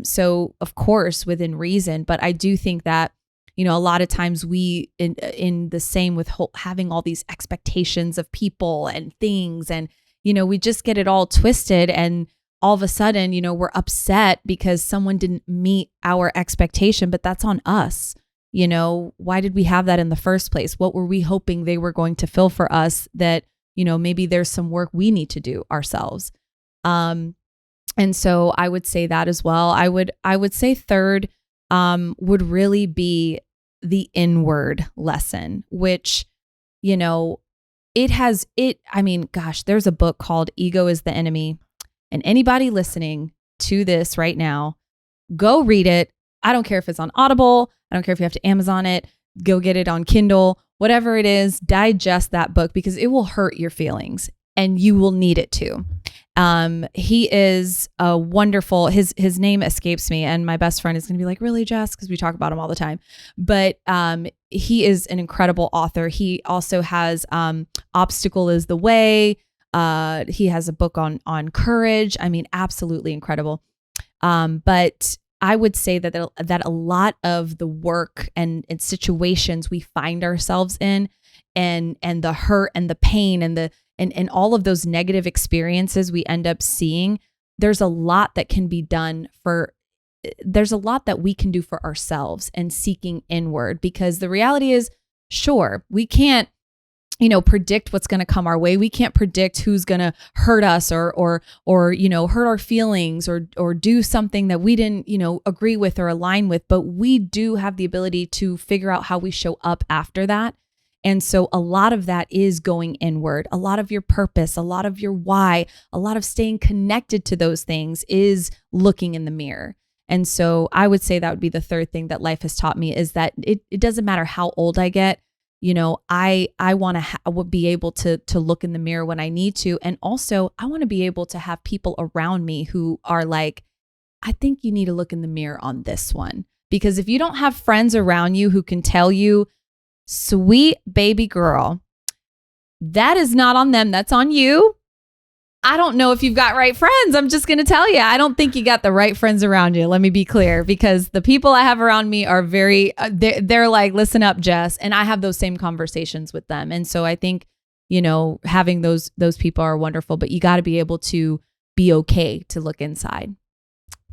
So of course within reason, but I do think that, a lot of times we in the same with having all these expectations of people and things, and, we just get it all twisted, and all of a sudden, we're upset because someone didn't meet our expectation, but that's on us. Why did we have that in the first place? What were we hoping they were going to fill for us that, maybe there's some work we need to do ourselves. And so I would say that as well. I would say third would really be the inward lesson, which, there's a book called Ego is the Enemy. And anybody listening to this right now, go read it. I don't care if it's on Audible. I don't care if you have to Amazon it. Go get it on Kindle, whatever it is, digest that book, because it will hurt your feelings and you will need it to. He is a wonderful, his name escapes me, and my best friend is going to be like, really, Jess? Because we talk about him all the time. But he is an incredible author. He also has Obstical is the Way. He has a book on courage. I mean, absolutely incredible. But I would say that a lot of the work and situations we find ourselves in, and the hurt and the pain and all of those negative experiences we end up seeing, there's a lot that can be done for there's a lot that we can do for ourselves and seeking inward, because the reality is, sure, we can't, predict what's going to come our way. We can't predict who's going to hurt us or hurt our feelings or do something that we didn't, agree with or align with, but we do have the ability to figure out how we show up after that. And so a lot of that is going inward. A lot of your purpose, a lot of your why, a lot of staying connected to those things is looking in the mirror. And so I would say that would be the third thing that life has taught me, is that it doesn't matter how old I get. I want to be able to look in the mirror when I need to. And also I want to be able to have people around me who are like, I think you need to look in the mirror on this one. Because if you don't have friends around you who can tell you, sweet baby girl, that is not on them, that's on you. I don't know if you've got right friends. I'm just going to tell you, I don't think you got the right friends around you. Let me be clear, because the people I have around me are very, they're like, listen up, Jess. And I have those same conversations with them. And so I think, having those people are wonderful, but you got to be able to be okay to look inside.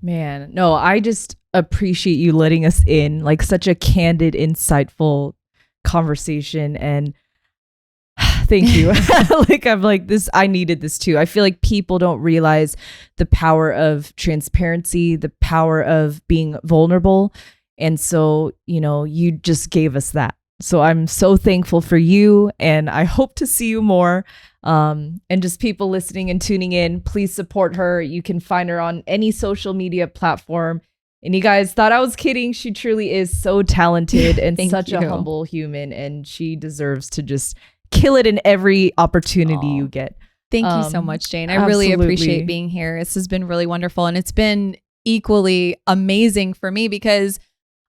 Man, no, I just appreciate you letting us in, like such a candid, insightful conversation. And thank you. I'm like this, I needed this too. I feel like people don't realize the power of transparency, the power of being vulnerable. And so, you just gave us that. So I'm so thankful for you, and I hope to see you more. And just people listening and tuning in, please support her. You can find her on any social media platform. And you guys thought I was kidding. She truly is so talented and such a humble human, and she deserves to just kill it in every opportunity you get. Thank you so much, Jane. I really appreciate being here. This has been really wonderful, and it's been equally amazing for me because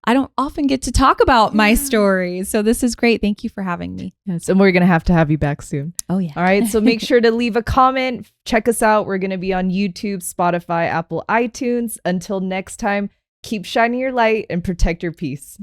I don't often get to talk about my stories. So this is great. Thank you for having me. Yes, and we're going to have you back soon. Oh, yeah. All right. So make sure to leave a comment. Check us out. We're going to be on YouTube, Spotify, Apple, iTunes. Until next time, keep shining your light and protect your peace.